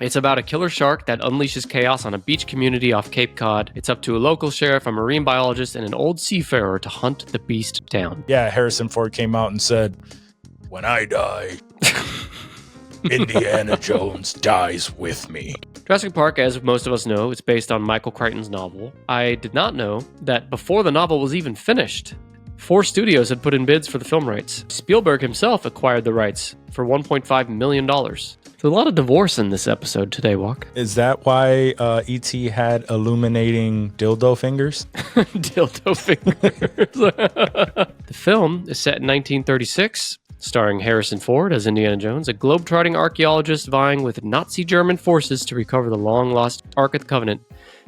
It's about a killer shark that unleashes chaos on a beach community off Cape Cod. It's up to a local sheriff, a marine biologist, and an old seafarer to hunt the beast down. Yeah, Harrison Ford came out and said, "When I die, Indiana Jones dies with me." Jurassic Park, as most of us know, is based on Michael Crichton's novel. I did not know that before the novel was even finished, 4 studios had put in bids for the film rights. Spielberg himself acquired the rights for $1.5 million. There's a lot of divorce in this episode today, Juac. Is that why E.T. had illuminating dildo fingers? Dildo fingers. The film is set in 1936, starring Harrison Ford as Indiana Jones, a globetrotting archaeologist vying with Nazi German forces to recover the long-lost Ark of the Covenant,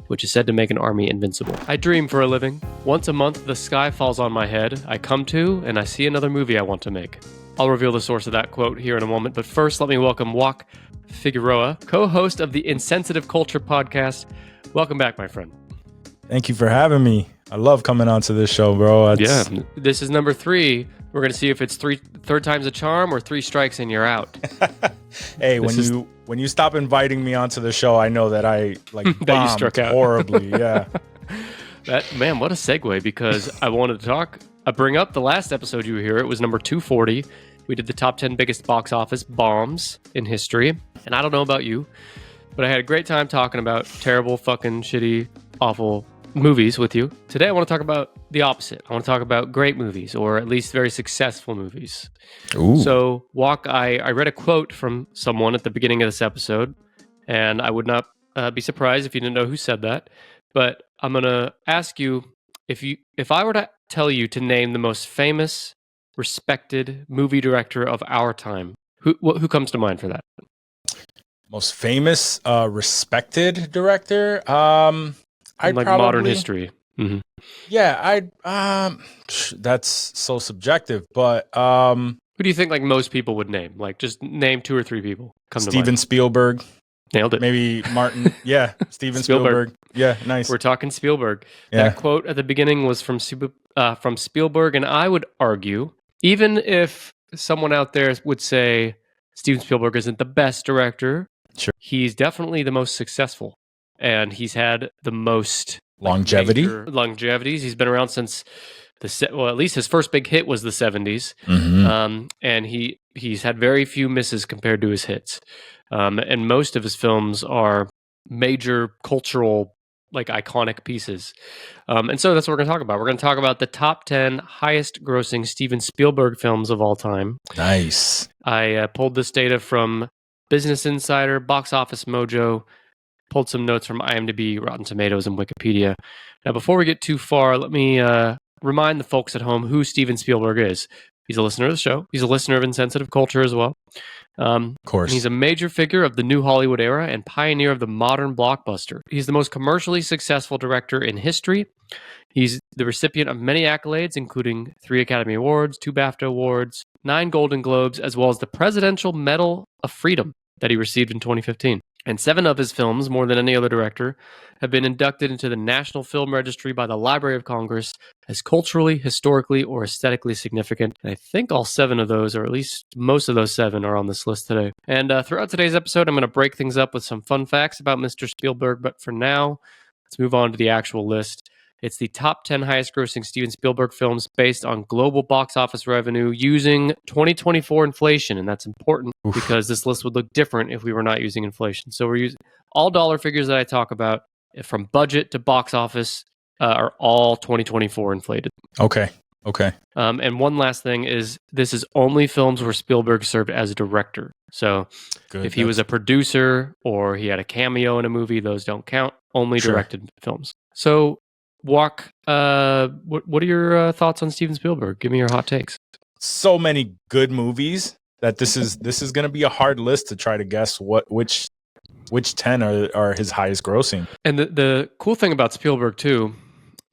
which is said to make an army invincible. I dream for a living. Once a month, the sky falls on my head. I come to, and I see another movie I want to make. I'll reveal the source of that quote here in a moment, but first, let me welcome Juac Figueroa, co-host of the Insensitive Culture podcast. Welcome back, my friend. Thank you for having me. I love coming onto this show, bro. Yeah, this is number 3. We're going to see if it's third time's a charm or 3 strikes and you're out. Hey, when you stop inviting me onto the show, I know that I that bombed you struck out horribly. Yeah. Man, what a segue, because I wanted to bring up the last episode you were here. It was number 240. We did the top 10 biggest box office bombs in history. And I don't know about you, but I had a great time talking about terrible, fucking, shitty, awful movies with you. Today, I want to talk about the opposite. I want to talk about great movies, or at least very successful movies. Ooh. So, Juac, I read a quote from someone at the beginning of this episode, and I would not be surprised if you didn't know who said that. But I'm going to ask you, if I were to tell you to name the most famous, respected movie director of our time, who comes to mind for that? Most famous, respected director? In modern history. Mm-hmm. Yeah, that's so subjective, but who do you think most people would name? Just name 2 or 3 people. Steven Spielberg. Nailed it. Maybe Martin. Yeah, Steven Spielberg. Yeah, nice. We're talking Spielberg. Yeah. That quote at the beginning was from Spielberg, and I would argue, even if someone out there would say Steven Spielberg isn't the best director, sure, he's definitely the most successful. And he's had the most longevities. He's been around since at least his first big hit was the 70s. Mm-hmm. And he's had very few misses compared to his hits. And most of his films are major cultural, iconic pieces. And so that's what we're going to talk about. We're going to talk about the top 10 highest grossing Steven Spielberg films of all time. Nice. I pulled this data from Business Insider, Box Office Mojo, pulled some notes from IMDb, Rotten Tomatoes, and Wikipedia. Now, before we get too far, let me remind the folks at home who Steven Spielberg is. He's a listener of the show. He's a listener of Insensitive Culture as well. Of course. He's a major figure of the new Hollywood era and pioneer of the modern blockbuster. He's the most commercially successful director in history. He's the recipient of many accolades, including 3 Academy Awards, 2 BAFTA Awards, 9 Golden Globes, as well as the Presidential Medal of Freedom that he received in 2015. And 7 of his films, more than any other director, have been inducted into the National Film Registry by the Library of Congress as culturally, historically, or aesthetically significant. And I think all 7 of those, or at least most of those 7, are on this list today. And throughout today's episode, I'm going to break things up with some fun facts about Mr. Spielberg. But for now, let's move on to the actual list. It's the top 10 highest grossing Steven Spielberg films based on global box office revenue using 2024 inflation. And that's important because this list would look different if we were not using inflation. So we're using all dollar figures that I talk about, from budget to box office, are all 2024 inflated. Okay. And one last thing is, this is only films where Spielberg served as a director. So if he was a producer or he had a cameo in a movie, those don't count. Only directed films. So Juac, what are your thoughts on Steven Spielberg? Give me your hot takes. So many good movies that this is going to be a hard list to try to guess which 10 are his highest grossing. And the cool thing about Spielberg too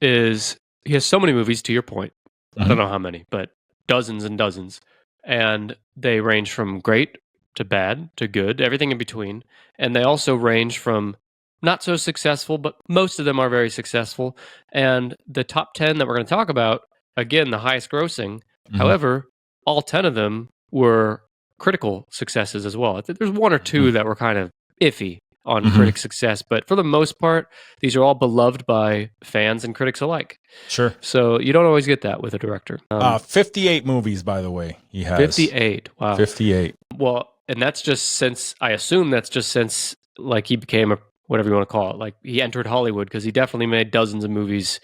is he has so many movies. To your point, I don't know how many, but dozens and dozens, and they range from great to bad to good, everything in between. And they also range from not so successful, but most of them are very successful. And the top 10 that we're going to talk about, again, the highest grossing, however, all 10 of them were critical successes as well. There's 1 or 2 that were kind of iffy on Mhm. critic success, but for the most part, these are all beloved by fans and critics alike. Sure. So you don't always get that with a director. 58 movies, by the way, he has. 58. Wow. 58. Well, and that's just since, I assume that's just since, like, he became a, whatever you want to call it, like, he entered Hollywood, because he definitely made dozens of movies,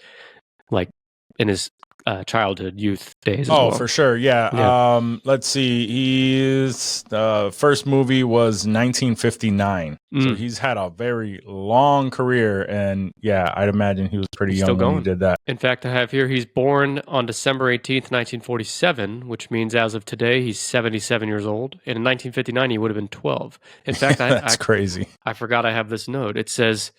like, in his childhood, youth days as well. Oh, for sure. Yeah. Let's see. His first movie was 1959. So he's had a very long career. And yeah, I'd imagine he was pretty young when he did that. In fact, I have here, he's born on December 18th, 1947, which means as of today, he's 77 years old. And in 1959, he would have been 12. In fact, that's crazy. I forgot I have this note. It says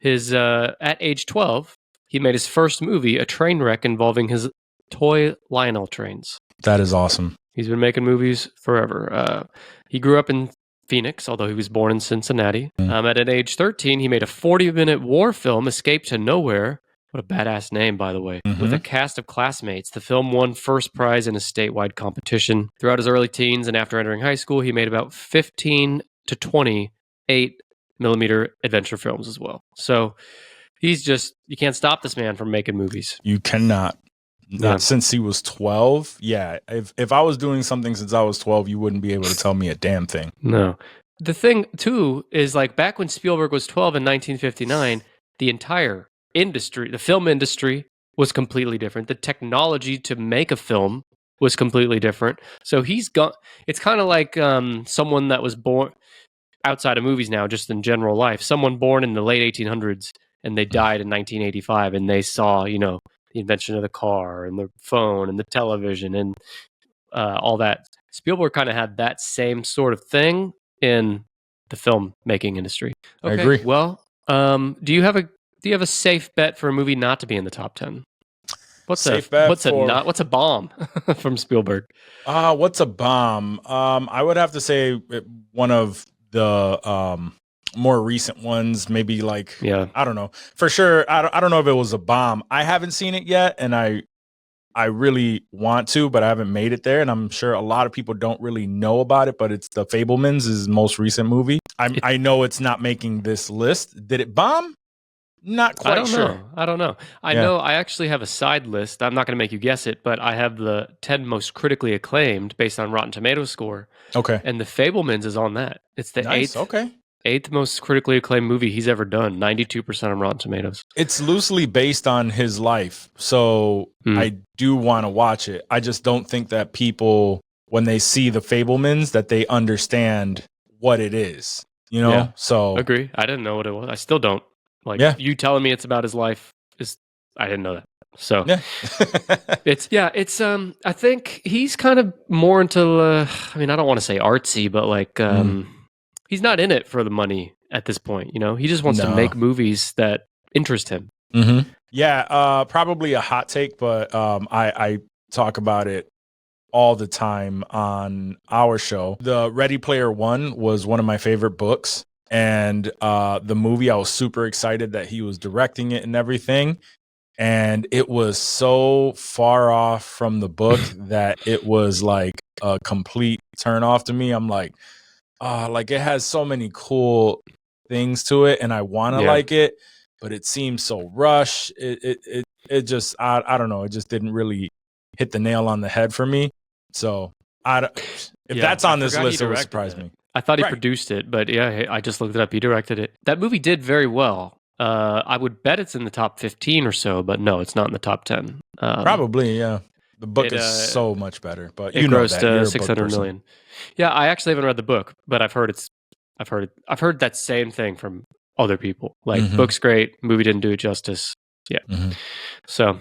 his at age 12, he made his first movie, a train wreck involving his toy Lionel trains. That is awesome. He's been making movies forever. He grew up in Phoenix, although he was born in Cincinnati. At age 13, he made a 40-minute war film, Escape to Nowhere. What a badass name, by the way. With a cast of classmates. The film won first prize in a statewide competition. Throughout his early teens and after entering high school, he made about 15 to 20 8mm adventure films as well. So he's just, you can't stop this man from making movies. You cannot. Not since he was 12. Yeah. If I was doing something since I was 12, you wouldn't be able to tell me a damn thing. No. The thing, too, is like back when Spielberg was 12 in 1959, the entire industry, the film industry, was completely different. The technology to make a film was completely different. So he's got, it's kind of like someone that was born outside of movies now, just in general life, someone born in the late 1800s and they died in 1985 and they saw, you know, the invention of the car and the phone and the television and all that. Spielberg kind of had that same sort of thing in the film making industry. Okay, I agree. Well, do you have a safe bet for a movie not to be in the top 10? What's a bomb from Spielberg? What's a bomb? I would have to say one of the more recent ones, maybe like, I don't know for sure. I don't know if it was a bomb. I haven't seen it yet, and I really want to, but I haven't made it there. And I'm sure a lot of people don't really know about it, but it's The Fabelmans, his most recent movie. I know it's not making this list. Did it bomb? Not quite sure. I don't know. I know I actually have a side list. I'm not going to make you guess it, but I have the 10 most critically acclaimed based on Rotten Tomatoes score. Okay. And The Fabelmans is on that. It's the eighth most critically acclaimed movie he's ever done, 92% on Rotten Tomatoes. It's loosely based on his life, so I do want to watch it. I just don't think that people, when they see The Fabelmans, that they understand what it is, you know? Yeah. So agree. I didn't know what it was. I still don't. Like, you telling me it's about his life is, I didn't know that. So it's I think he's kind of more into, I mean, I don't want to say artsy, but like, he's not in it for the money at this point. You know, he just wants to make movies that interest him. Yeah. Probably a hot take, but I talk about it all the time on our show. The Ready Player One was one of my favorite books. And the movie, I was super excited that he was directing it and everything. And it was so far off from the book that it was like a complete turn off to me. I'm like, like it has so many cool things to it and I want to like it, but it seems so rushed. It just, I don't know. It just didn't really hit the nail on the head for me. So if that's on this list, it would surprise me. I thought he produced it, but I just looked it up. He directed it. That movie did very well. I would bet it's in the top 15 or so, but no, it's not in the top 10. Probably, yeah. The book is so much better, but you know know that. It grossed 600 million. Yeah, I actually haven't read the book, but I've heard that same thing from other people. Like, book's great, movie didn't do it justice. Yeah. So,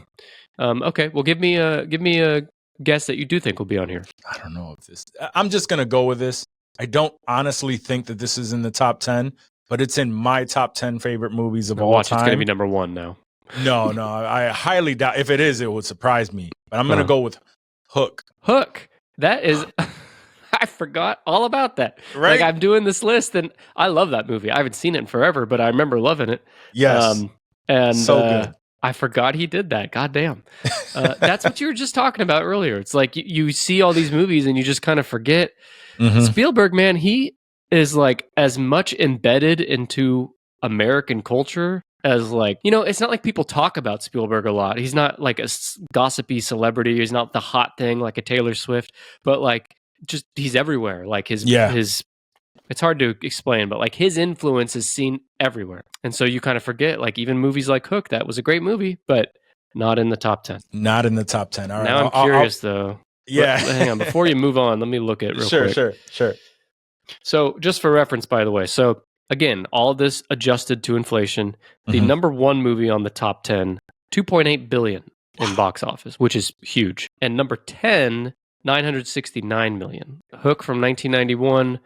okay, well, give me a guess that you do think will be on here. I don't know if this. I'm just gonna go with this. I don't honestly think that this is in the top 10, but it's in my top 10 favorite movies of all time. It's going to be number 1 now. No, I highly doubt. If it is, it would surprise me. But I'm going to go with Hook. Hook. That is, I forgot all about that. Right? Like, I'm doing this list, and I love that movie. I haven't seen it in forever, but I remember loving it. Yes. And so good. I forgot he did that. God damn. That's what you were just talking about earlier. It's like you see all these movies, and you just kind of forget. Spielberg, man, he is like as much embedded into American culture as like, it's not like people talk about Spielberg a lot. He's not like a gossipy celebrity. He's not the hot thing like a Taylor Swift, but like just he's everywhere. Like his it's hard to explain, but like his influence is seen everywhere. And so you kind of forget, like even movies like Hook, that was a great movie, but not in the top 10. Not in the top 10. All right. Now I'm curious though. Yeah. Hang on. Before you move on, let me look at it real quick. Sure. So just for reference, by the way. So again, all of this adjusted to inflation. The number one movie on the top 10, $2.8 billion in box office, which is huge. And number 10, $969 million. Hook from 1991.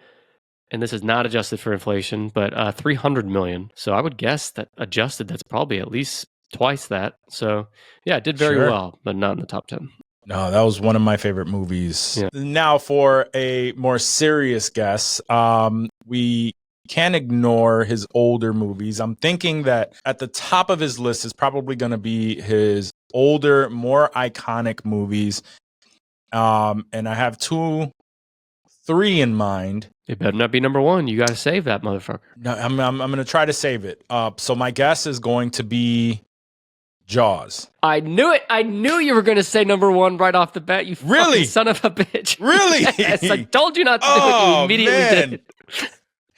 And this is not adjusted for inflation, but $300 million. So I would guess that adjusted, that's probably at least twice that. So yeah, it did very well, but not in the top 10. No, that was one of my favorite movies. Yeah. Now, for a more serious guess, we can't ignore his older movies. I'm thinking that at the top of his list is probably going to be his older, more iconic movies. And I have three in mind. It better not be number one. You got to save that motherfucker. No, I'm going to try to save it. So my guess is going to be Jaws. I knew it. I knew you were going to say number one right off the bat. You fucking son of a bitch. Really? Yes, I told you not to do it. You immediately did.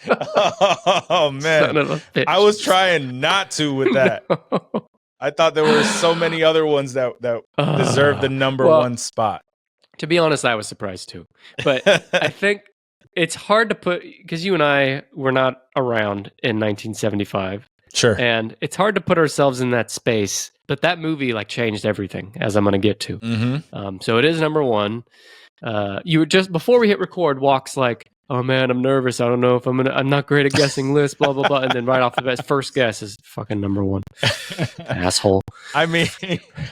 Oh man. Son of a bitch. I was trying not to with that. No. I thought there were so many other ones that deserved the number one spot. To be honest, I was surprised too. But I think it's hard to put, because you and I were not around in 1975. Sure. And it's hard to put ourselves in that space. But that movie like changed everything, as I'm going to get to. So it is number one. You were just, before we hit record, Walk's like, oh man, I'm nervous. I don't know if I'm not great at guessing lists, blah, blah, blah. And then right off the bat, first guess is fucking number one. Asshole. I mean,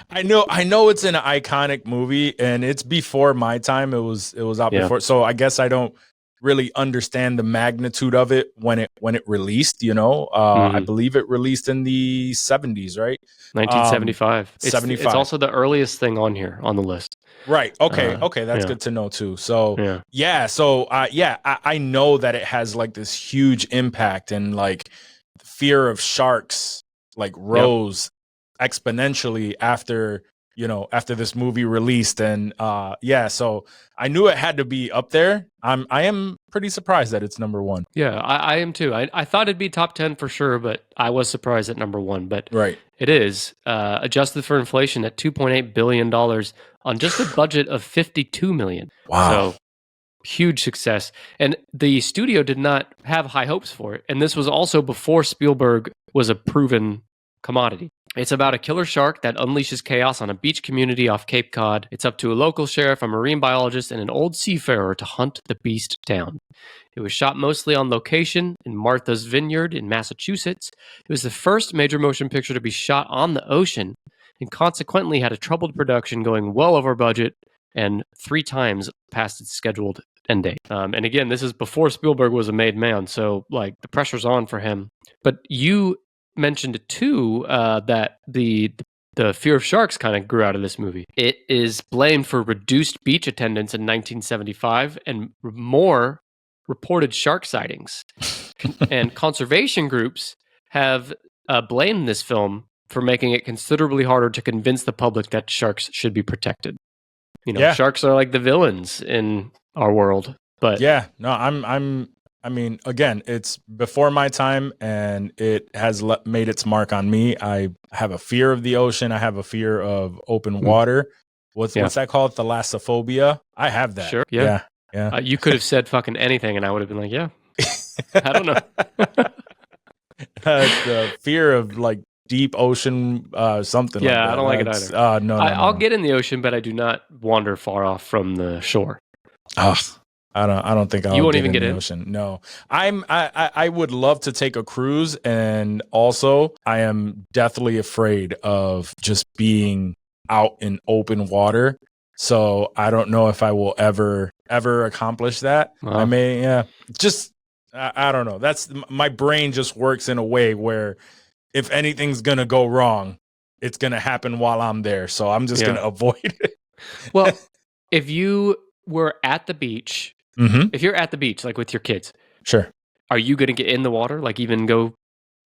I know it's an iconic movie and it's before my time. It was out before. So I guess I don't really understand the magnitude of it when it released, I believe it released in the 70s, right? 1975. 75. It's also the earliest thing on here on the list. Right. Okay. That's good to know too. So I know that it has like this huge impact, and like fear of sharks like rose exponentially after this movie released. And so I knew it had to be up there. I am pretty surprised that it's number one. Yeah, I am too. I thought it'd be top 10 for sure, but I was surprised at number one. But right. It is adjusted for inflation at $2.8 billion on just a budget of $52 million. Wow. So huge success. And the studio did not have high hopes for it. And this was also before Spielberg was a proven commodity. It's about a killer shark that unleashes chaos on a beach community off Cape Cod. It's up to a local sheriff, a marine biologist, and an old seafarer to hunt the beast down. It was shot mostly on location in Martha's Vineyard in Massachusetts. It was the first major motion picture to be shot on the ocean, and consequently had a troubled production going well over budget and 3 times past its scheduled end date. And again, this is before Spielberg was a made man, so like the pressure's on for him. But you mentioned too that the fear of sharks kind of grew out of this movie. It is blamed for reduced beach attendance in 1975 and more reported shark sightings. And conservation groups have blamed this film for making it considerably harder to convince the public that sharks should be protected. Sharks are like the villains in our world. But I mean, again, it's before my time, and it has made its mark on me. I have a fear of the ocean. I have a fear of open water. What's that called? Thalassophobia. I have that. Sure. Yeah. You could have said fucking anything, and I would have been like, yeah. I don't know. The fear of like deep ocean, something. Yeah, like that. I don't like it either. No, I'll get in the ocean, but I do not wander far off from the shore. Oh. I don't think I'll. You won't even get in the ocean. No, I would love to take a cruise, and also I am deathly afraid of just being out in open water. So I don't know if I will ever accomplish that. Wow. I may, I don't know. That's my brain just works in a way where if anything's gonna go wrong, it's gonna happen while I'm there. So I'm just gonna avoid it. Well, if you were at the beach. Mm-hmm. If you're at the beach, like with your kids, Sure. Are you going to get in the water? Like even go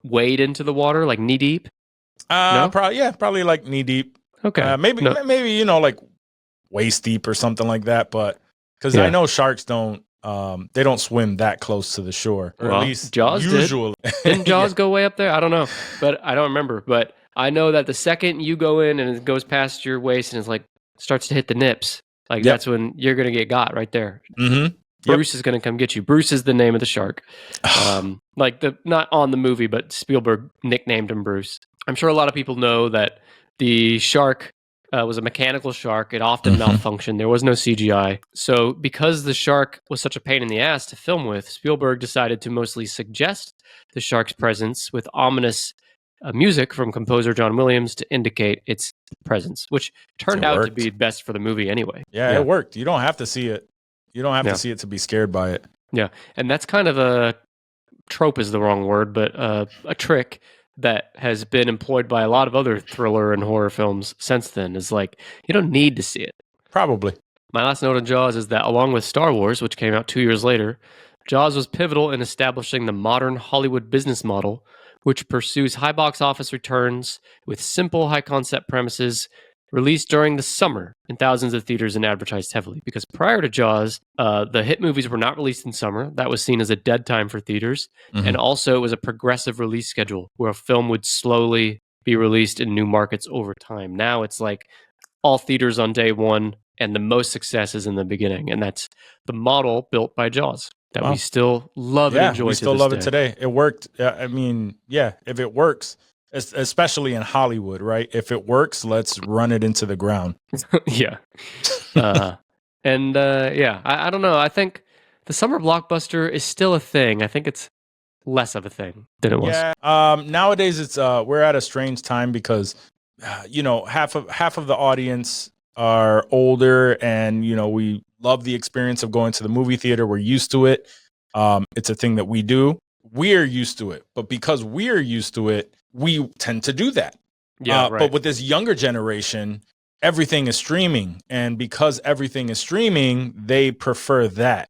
wade into the water, like knee deep? No? Probably like knee deep. Okay. Maybe like waist deep or something like that. But because I know sharks don't swim that close to the shore, or at least Jaws usually. Didn't Jaws go way up there? I don't know, but I don't remember. But I know that the second you go in and it goes past your waist and it's like starts to hit the nips, like that's when you're gonna get got right there. Mm-hmm. Bruce is gonna come get you. Bruce is the name of the shark. Like not on the movie, but Spielberg nicknamed him Bruce. I'm sure a lot of people know that the shark was a mechanical shark. It often malfunctioned. There was no CGI. So because the shark was such a pain in the ass to film with, Spielberg decided to mostly suggest the shark's presence with ominous music from composer John Williams to indicate its presence, which turned out to be best for the movie anyway. Yeah, it worked. You don't have to see it. You don't have to see it to be scared by it. Yeah, and that's kind of a trope is the wrong word, but a trick that has been employed by a lot of other thriller and horror films since then is like, you don't need to see it. Probably. My last note on Jaws is that along with Star Wars, which came out 2 years later, Jaws was pivotal in establishing the modern Hollywood business model, which pursues high box office returns with simple high concept premises released during the summer in thousands of theaters and advertised heavily. Because prior to Jaws, the hit movies were not released in summer. That was seen as a dead time for theaters. And also it was a progressive release schedule where a film would slowly be released in new markets over time. Now it's like all theaters on day one and the most success is in the beginning. And that's the model built by Jaws that we still love and enjoy. We still love it today. It worked. I mean, if it works, especially in Hollywood, right? If it works, let's run it into the ground. I don't know. I think the summer blockbuster is still a thing. I think it's less of a thing than it was. Yeah. Nowadays, it's we're at a strange time because half of the audience are older, and we love the experience of going to the movie theater. We're used to it. It's a thing that we do. We're used to it, but because we're used to it, we tend to do that. Right. But with this younger generation, everything is streaming. And because everything is streaming, they prefer that.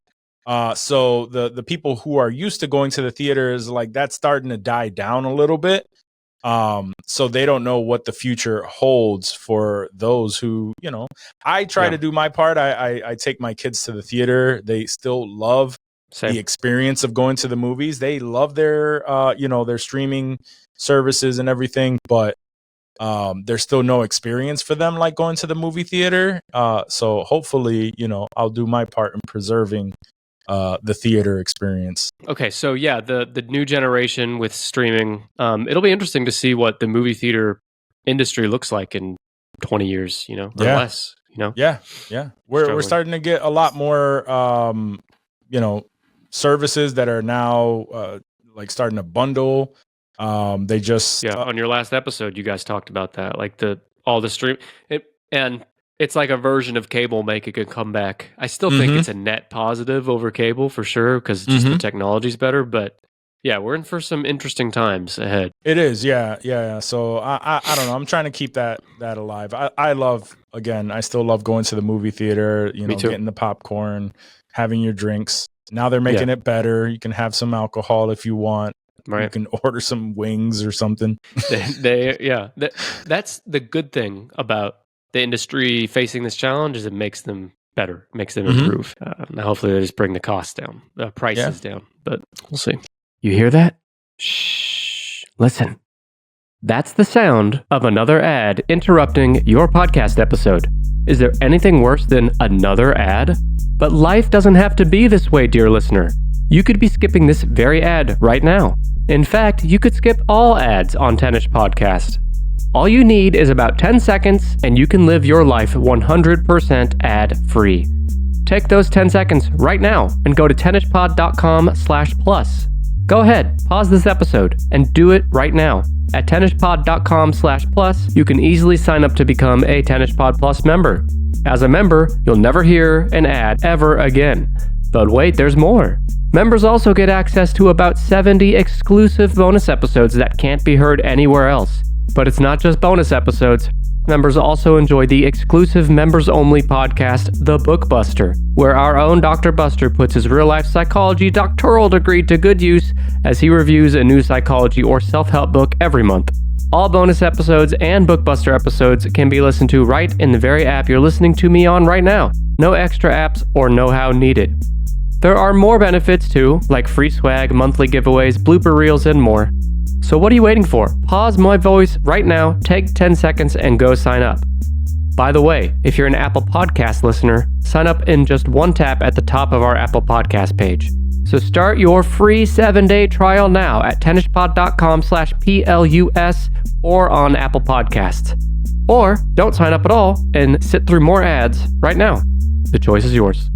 So the people who are used to going to the theaters, like that's starting to die down a little bit. So they don't know what the future holds for those who, I try to do my part. I take my kids to the theater. They still love the experience of going to the movies. They love their, their streaming services and everything, but there's still no experience for them like going to the movie theater. So hopefully, I'll do my part in preserving the theater experience. Okay, so the new generation with streaming, it'll be interesting to see what the movie theater industry looks like in 20 years, or less. Yeah. We're starting to get a lot more, services that are now like starting to bundle. They just on your last episode, you guys talked about that, like all the stream, and it's like a version of cable making a comeback. I still think it's a net positive over cable for sure because just the technology's better. But we're in for some interesting times ahead. It is, yeah. So I don't know. I'm trying to keep that alive. I still love going to the movie theater. Getting the popcorn, having your drinks. Now they're making it better. You can have some alcohol if you want. Right. You can order some wings or something. That's the good thing about the industry facing this challenge is it makes them better, makes them improve. Now hopefully they just bring the costs down, the prices down, but we'll see. You hear that? Shh. Listen. That's the sound of another ad interrupting your podcast episode. Is there anything worse than another ad? But life doesn't have to be this way, dear listener. You could be skipping this very ad right now. In fact, you could skip all ads on Tennis Podcast. All you need is about 10 seconds and you can live your life 100% ad-free. Take those 10 seconds right now and go to tennispod.com/plus. Go ahead, pause this episode and do it right now. At tennispod.com/plus, you can easily sign up to become a TennisPod Plus member. As a member, you'll never hear an ad ever again. But wait, there's more. Members also get access to about 70 exclusive bonus episodes that can't be heard anywhere else. But it's not just bonus episodes. members also enjoy the exclusive members-only podcast, The Bookbuster, where our own Dr. Buster puts his real-life psychology doctoral degree to good use as he reviews a new psychology or self-help book every month. All bonus episodes and Bookbuster episodes can be listened to right in the very app you're listening to me on right now. No extra apps or know-how needed. There are more benefits too, like free swag, monthly giveaways, blooper reels, and more. So what are you waiting for? Pause my voice right now, take 10 seconds, and go sign up. By the way, if you're an Apple Podcast listener, sign up in just one tap at the top of our Apple Podcast page. So start your free 7-day trial now at tennispod.com/PLUS or on Apple Podcasts. Or don't sign up at all and sit through more ads right now. The choice is yours.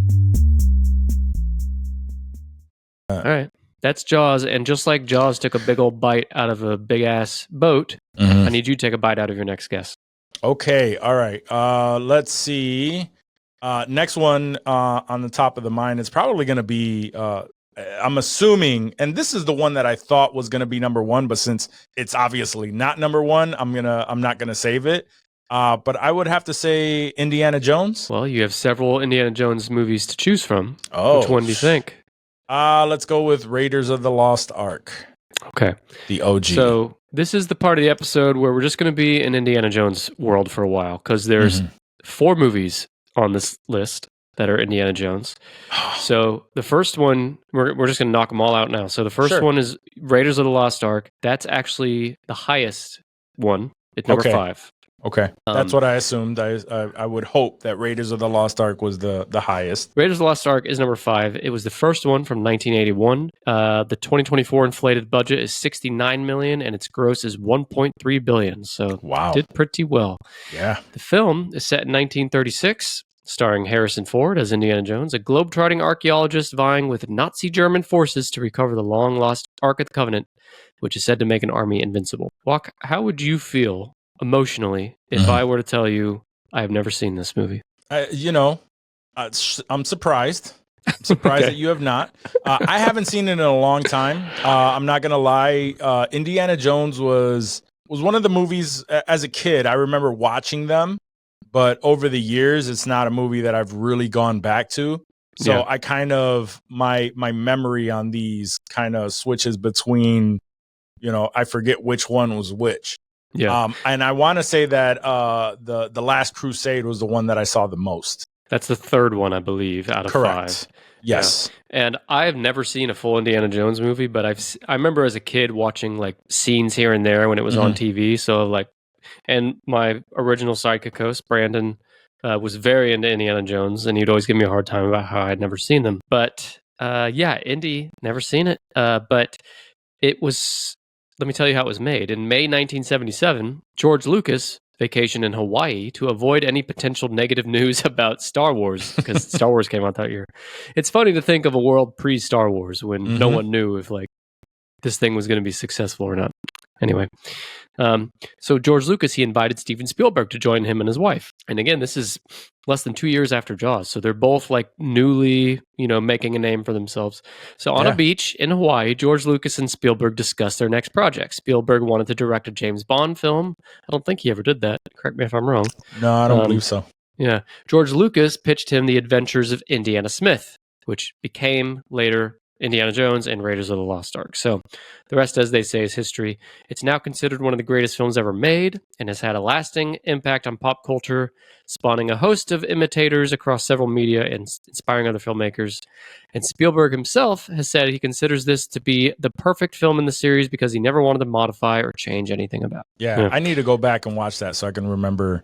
All right. That's Jaws, and just like Jaws took a big old bite out of a big-ass boat, I need you to take a bite out of your next guess. Okay, all right. Let's see. Next one on the top of the mind is probably going to be, I'm assuming, and this is the one that I thought was going to be number one, but since it's obviously not number one, I'm not gonna save it. But I would have to say Indiana Jones. Well, you have several Indiana Jones movies to choose from. Oh, which one do you think? Let's go with Raiders of the Lost Ark. Okay. The OG. So this is the part of the episode where we're just going to be in Indiana Jones world for a while, because there's 4 movies on this list that are Indiana Jones. So the first one, we're just going to knock them all out now. So the first one is Raiders of the Lost Ark. That's actually the highest one. It's number 5. Okay, that's what I assumed. I would hope that Raiders of the Lost Ark was the highest. Raiders of the Lost Ark is number 5. It was the first one from 1981. The 2024 inflated budget is $69 million, and its gross is $1.3 billion. So wow, did pretty well. Yeah. The film is set in 1936, starring Harrison Ford as Indiana Jones, a globetrotting archaeologist vying with Nazi German forces to recover the long-lost Ark of the Covenant, which is said to make an army invincible. Joac, how would you feel emotionally if I were to tell you I have never seen this movie? I'm surprised. I'm surprised that you have not. I haven't seen it in a long time. I'm not gonna lie. Indiana Jones was one of the movies as a kid. I remember watching them, but over the years, it's not a movie that I've really gone back to. So I kind of my memory on these kind of switches between, I forget which one was which. Yeah. And I want to say that the Last Crusade was the one that I saw the most. That's the third one, I believe, out of 5. Yes. Yeah. And I've never seen a full Indiana Jones movie, but I remember as a kid watching like scenes here and there when it was on TV. So and my original sidekick host, Brandon, was very into Indiana Jones, and he'd always give me a hard time about how I'd never seen them. But Indy, never seen it. But it was... Let me tell you how it was made. In May 1977, George Lucas vacationed in Hawaii to avoid any potential negative news about Star Wars, because Star Wars came out that year. It's funny to think of a world pre-Star Wars when no one knew if this thing was going to be successful or not. Anyway, so George Lucas, he invited Steven Spielberg to join him and his wife. And again, this is less than 2 years after Jaws. So they're both newly, making a name for themselves. So on a beach in Hawaii, George Lucas and Spielberg discussed their next project. Spielberg wanted to direct a James Bond film. I don't think he ever did that. Correct me if I'm wrong. No, I don't believe so. Yeah. George Lucas pitched him The Adventures of Indiana Smith, which became later Indiana Jones and Raiders of the Lost Ark. So the rest, as they say, is history. It's now considered one of the greatest films ever made and has had a lasting impact on pop culture, spawning a host of imitators across several media and inspiring other filmmakers. And Spielberg himself has said he considers this to be the perfect film in the series because he never wanted to modify or change anything about it. Yeah, I need to go back and watch that so I can remember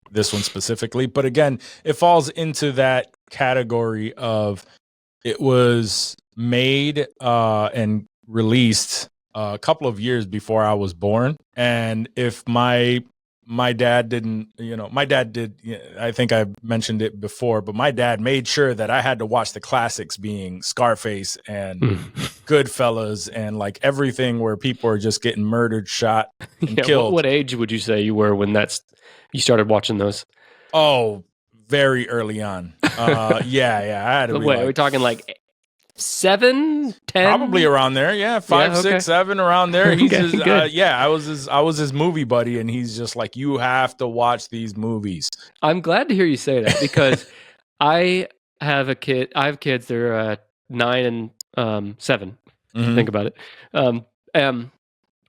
this one specifically. But again, it falls into that category of it was made and released a couple of years before I was born. And if my dad didn't, my dad did, I think I mentioned it before, but my dad made sure that I had to watch the classics, being Scarface and Goodfellas and everything where people are just getting murdered, shot, and killed. What age would you say you were when you started watching those? Oh, very early on. Yeah. I had to Wait, are we talking 7, 10? Probably around there. Yeah, 5, Yeah, okay. 6, 7, around there. He's Okay, just, good. I was his movie buddy, and he's just like, you have to watch these movies. I'm glad to hear you say that because I have kids. They're 9 and 7. Mhm. Think about it.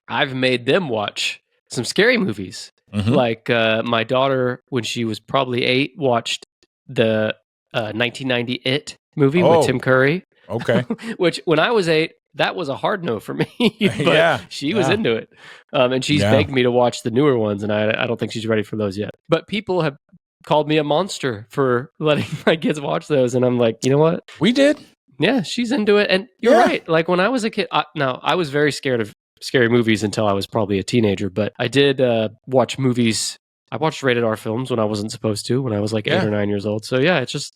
I've made them watch some scary movies. Mhm. Like my daughter, when she was probably 8, watched the 1990 It movie with Tim Curry. Okay. Which, when I was 8, that was a hard no for me. But Yeah, she was into it, and she's begged me to watch the newer ones, and I don't think she's ready for those yet. But people have called me a monster for letting my kids watch those, and I'm like, you know what? We did. Yeah, she's into it, and you're right. Like when I was a kid, I was very scared of scary movies until I was probably a teenager. But I did watch movies. I watched rated R films when I wasn't supposed to, when I was like 8 or 9 years old. So yeah, it's just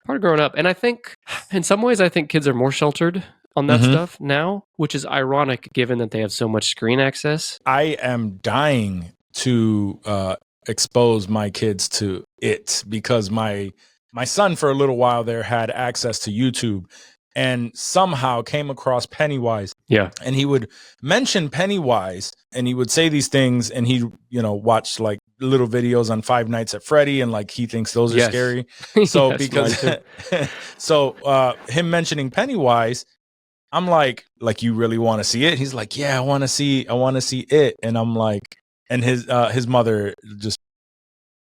part of growing up. And I think, in some ways, I think kids are more sheltered on that stuff now, which is ironic given that they have so much screen access. I am dying to expose my kids to it because my son for a little while there had access to YouTube and somehow came across Pennywise. Yeah. And he would mention Pennywise and he would say these things and he, watch like little videos on Five Nights at Freddy and like he thinks those are scary. So Yes, because him mentioning Pennywise, I'm like you really want to see it? He's like, yeah, I want to see it. And I'm like, and his mother just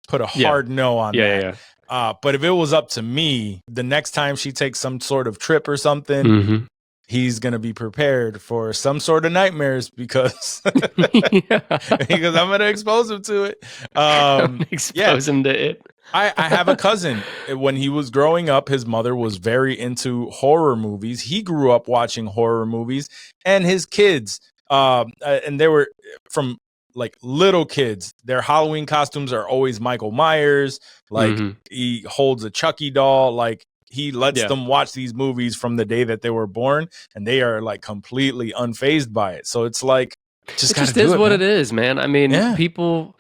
put a hard no on that. Yeah. But if it was up to me, the next time she takes some sort of trip or something, he's going to be prepared for some sort of nightmares because because I'm going to expose him to it. Expose him to it. I have a cousin. When he was growing up, his mother was very into horror movies. He grew up watching horror movies, and his kids, and they were from like little kids. Their Halloween costumes are always Michael Myers. Like he holds a Chucky doll. Like he lets them watch these movies from the day that they were born, and they are like completely unfazed by it. So it's like, it just is what it is, man. I mean, people.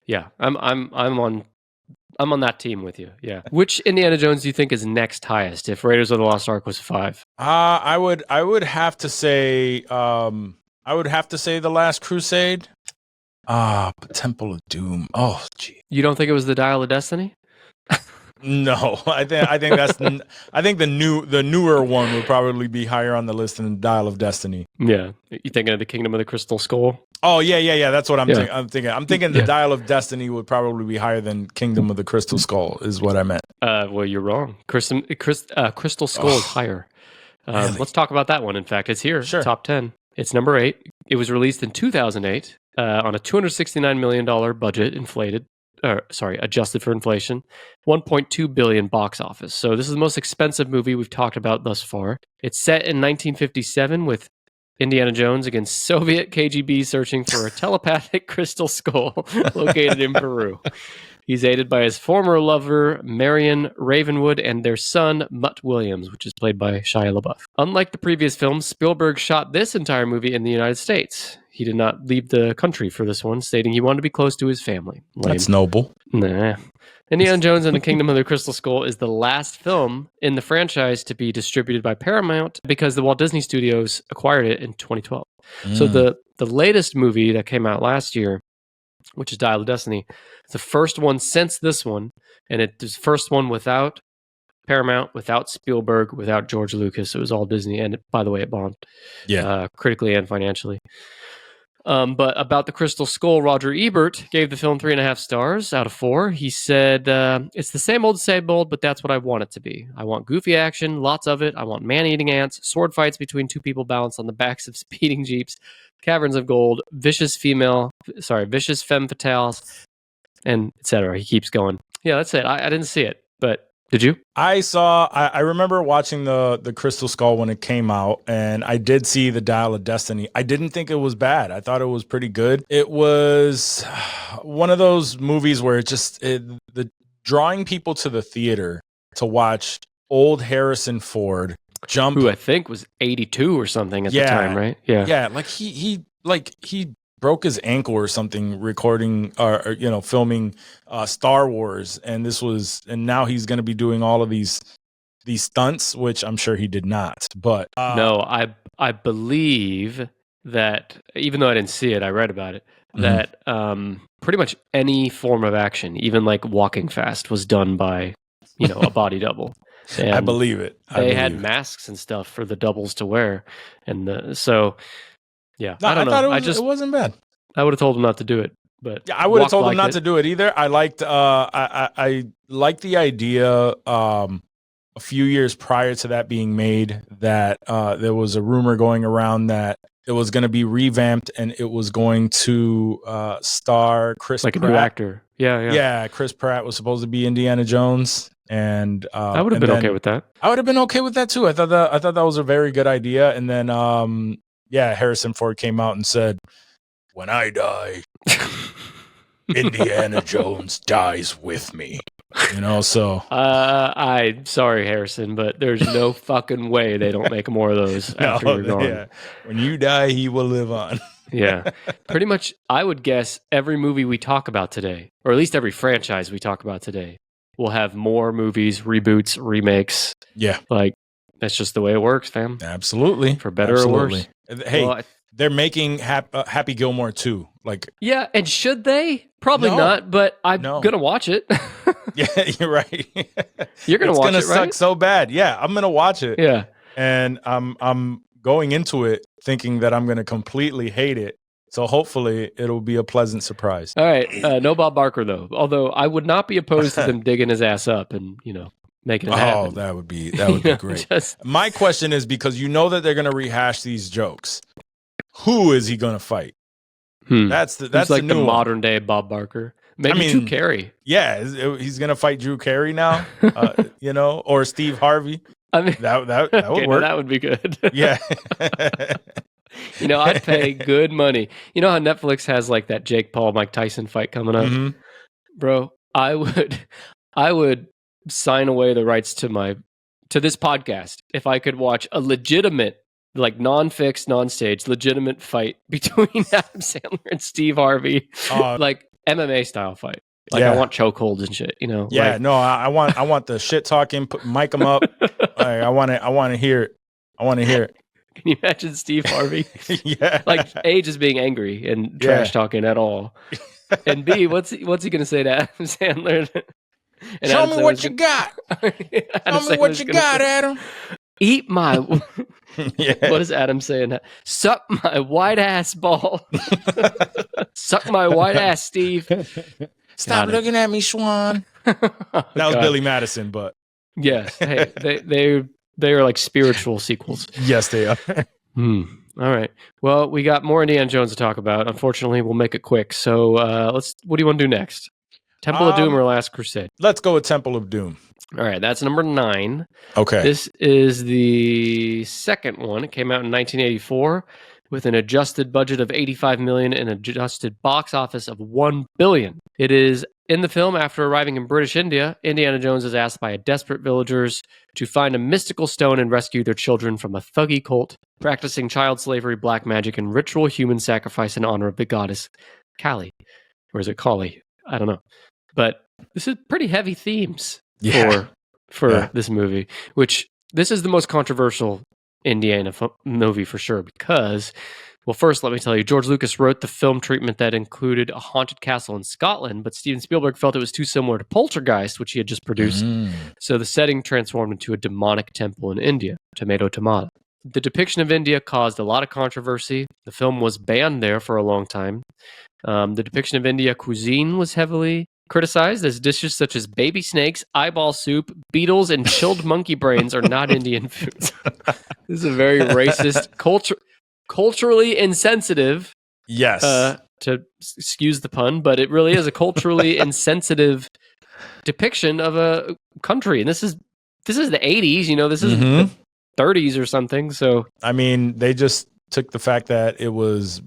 Yeah, I'm on that team with you. Yeah. Which Indiana Jones do you think is next highest if Raiders of the Lost Ark was 5? I would have to say The Last Crusade. Temple of Doom. Oh, gee. You don't think it was the Dial of Destiny? No, I think the newer one would probably be higher on the list than Dial of Destiny. Yeah, you thinking of the Kingdom of the Crystal Skull? Oh yeah. That's what I'm thinking. I'm thinking the Dial of Destiny would probably be higher than Kingdom of the Crystal Skull. Is what I meant. Well, you're wrong. Crystal Skull is higher. Really? Let's talk about that one. In fact, it's here. Sure. Top 10. It's number 8. It was released in 2008 on a $269 million budget, adjusted for inflation, 1.2 billion box office. So this is the most expensive movie we've talked about thus far. It's set in 1957 with Indiana Jones against Soviet KGB searching for a telepathic crystal skull located in Peru. He's aided by his former lover, Marion Ravenwood, and their son, Mutt Williams, which is played by Shia LaBeouf. Unlike the previous films, Spielberg shot this entire movie in the United States. He did not leave the country for this one, stating he wanted to be close to his family. Lame. That's noble. Nah. Indiana Jones and the Kingdom of the Crystal Skull is the last film in the franchise to be distributed by Paramount because the Walt Disney Studios acquired it in 2012. So the latest movie that came out last year, which is Dial of Destiny, it's the first one since this one, and it's the first one without Paramount, without Spielberg, without George Lucas. It was all Disney, and by the way, it bombed. Critically and financially. But about the Crystal Skull, Roger Ebert gave the film 3.5 stars out of 4. He said, it's the same old, but that's what I want it to be. I want goofy action, lots of it. I want man-eating ants, sword fights between two people balanced on the backs of speeding jeeps, caverns of gold, vicious femme fatales, and etc. He keeps going. Yeah, that's it. I didn't see it, but did you? I remember watching the Crystal Skull when it came out, and I did see the Dial of Destiny. I didn't think it was bad. I thought it was pretty good. It was one of those movies where the drawing people to the theater to watch old Harrison Ford jump, who I think was 82 or something at the time, right? Yeah, like he broke his ankle or something recording or filming Star Wars, and now he's going to be doing all of these these stunts, which I'm sure he did not. But no, I believe that even though I didn't see it, I read about it. Mhm. That pretty much any form of action, even like walking fast, was done by a body double. I And believe it. they had masks and stuff for the doubles to wear, and yeah, No, I don't thought know. it wasn't bad. I would have told him not to do it, but Yeah, I would have Juac told him liked not it. to do it either. I liked I liked the idea a few years prior to that being made that there was a rumor going around that it was going to be revamped and it was going to star Chris Like Pratt. a new actor. Yeah. Yeah, Chris Pratt was supposed to be Indiana Jones, and I would have been okay with that. I would have been okay with that too. I thought that was a very good idea. And then Harrison Ford came out and said, "When I die, Indiana Jones dies with me." So I'm sorry, Harrison, but there's no fucking way they don't make more of those after you're gone. Yeah. When you die, he will live on. Yeah. Pretty much, I would guess every movie we talk about today, or at least every franchise we talk about today, will have more movies, reboots, remakes. Yeah. Like, that's just the way it works, fam. Absolutely. For better or worse. Hey, they're making Happy Gilmore 2. Like, yeah, and should they? Probably not, but I'm going to watch it. Yeah, you're right. You're going to watch it, right? It's going to suck so bad. Yeah, I'm going to watch it. Yeah. And I'm going into it thinking that I'm going to completely hate it. So hopefully it'll be a pleasant surprise. All right. No Bob Barker, though. Although I would not be opposed to them digging his ass up and, making it happen. Oh, that would be great. My question is, because that they're going to rehash these jokes, who is he going to fight? That's like the new modern day Bob Barker. Maybe Drew Carey. Yeah, he's going to fight Drew Carey now, or Steve Harvey. I mean, that would work. That would be good. Yeah. I'd pay good money. You know how Netflix has like that Jake Paul, Mike Tyson fight coming up? Mm-hmm. Bro, I would sign away the rights to this podcast if I could watch a legitimate, like non-fixed, non-staged, legitimate fight between Adam Sandler and Steve Harvey, like MMA style fight. Like I want chokeholds and shit, Yeah, no, I want the shit talking. Mic them up. I want to hear it. I want to hear it. Can you imagine Steve Harvey? Yeah, like A, just being angry and trash talking at all, and B, what's he gonna say to Adam Sandler? And Show me what you got. Show me what you got, Adam. Eat my. Yeah. What is Adam saying? Suck my white ass ball. Suck my white ass, Steve. Stop looking at me, Swan. That was Billy Madison, but yes, hey, they are like spiritual sequels. Yes, they are. All right. Well, we got more Indiana Jones to talk about. Unfortunately, we'll make it quick. So what do you want to do next? Temple of Doom or Last Crusade? Let's go with Temple of Doom. All right, that's number 9. Okay. This is the second one. It came out in 1984 with an adjusted budget of $85 million and adjusted box office of $1 billion. It is in the film after arriving in British India. Indiana Jones is asked by desperate villagers to find a mystical stone and rescue their children from a thuggy cult practicing child slavery, black magic, and ritual human sacrifice in honor of the goddess Kali. Or is it Kali? I don't know. But this is pretty heavy themes for this movie, which this is the most controversial Indiana movie for sure because, well, first let me tell you, George Lucas wrote the film treatment that included a haunted castle in Scotland, but Steven Spielberg felt it was too similar to Poltergeist, which he had just produced. So the setting transformed into a demonic temple in India, tomato. The depiction of India caused a lot of controversy. The film was banned there for a long time. The depiction of India cuisine was heavily criticized, as dishes such as baby snakes, eyeball soup, beetles, and chilled monkey brains are not Indian foods. This is a very racist, culturally insensitive. Yes. To excuse the pun, but it really is a culturally insensitive depiction of a country. And this is the 80s, this is the 30s or something. So I mean, they just took the fact that it was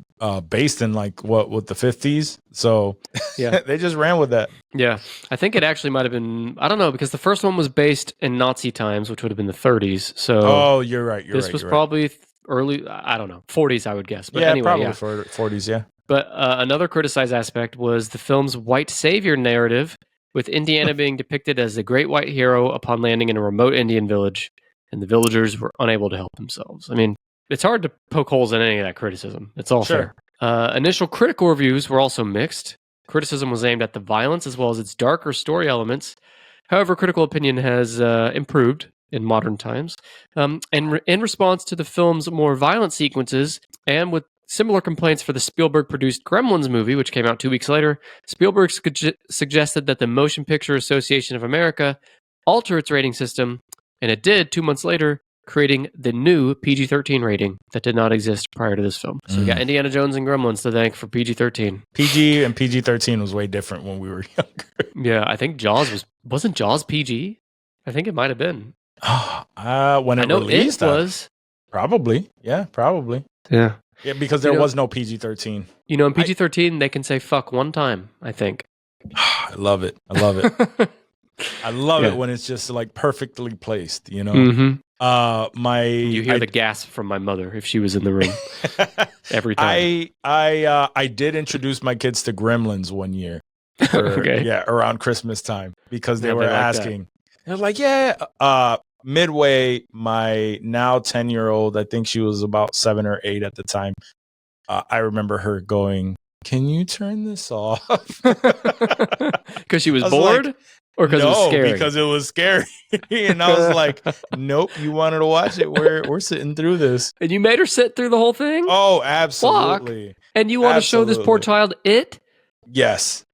based in like what the 50s, so yeah, they just ran with that. Yeah, I think it actually might have been, I don't know, because the first one was based in Nazi times, which would have been the 30s. So you're right. This was probably early, I don't know, 40s, I would guess. But yeah, anyway, probably for 40s. Yeah. But another criticized aspect was the film's white savior narrative with Indiana being depicted as the great white hero upon landing in a remote Indian village, and the villagers were unable to help themselves. I mean, it's hard to poke holes in any of that criticism. It's all fair. Initial critical reviews were also mixed. Criticism was aimed at the violence as well as its darker story elements. However, critical opinion has improved in modern times. And in response to the film's more violent sequences, and with similar complaints for the Spielberg-produced Gremlins movie, which came out 2 weeks later, Spielberg suggested that the Motion Picture Association of America alter its rating system, and it did 2 months later, creating the new PG-13 rating that did not exist prior to this film. So we got Indiana Jones and Gremlins to thank for PG-13. PG and PG-13 was way different when we were younger. Yeah, I think wasn't Jaws PG? I think it might have been. When it released, it was. Probably. Yeah, probably. Yeah. Yeah, because there was no PG-13. You know, in PG-13, they can say fuck one time, I think. I love it. I love it. I love it when it's just like perfectly placed, you know? Mm-hmm. You hear the gasp from my mother if she was in the room every time. I did introduce my kids to Gremlins one year. Around Christmas time because they were asking. They're like, midway, my now 10-year-old, I think she was about 7 or 8 at the time. I remember her going, "Can you turn this off?" Because she was bored? Like, or because it was scary? Because it was scary. And I was like, nope, you wanted to watch it. We're sitting through this. And you made her sit through the whole thing? Oh, absolutely. Fuck. And you want to show this poor child it? Yes.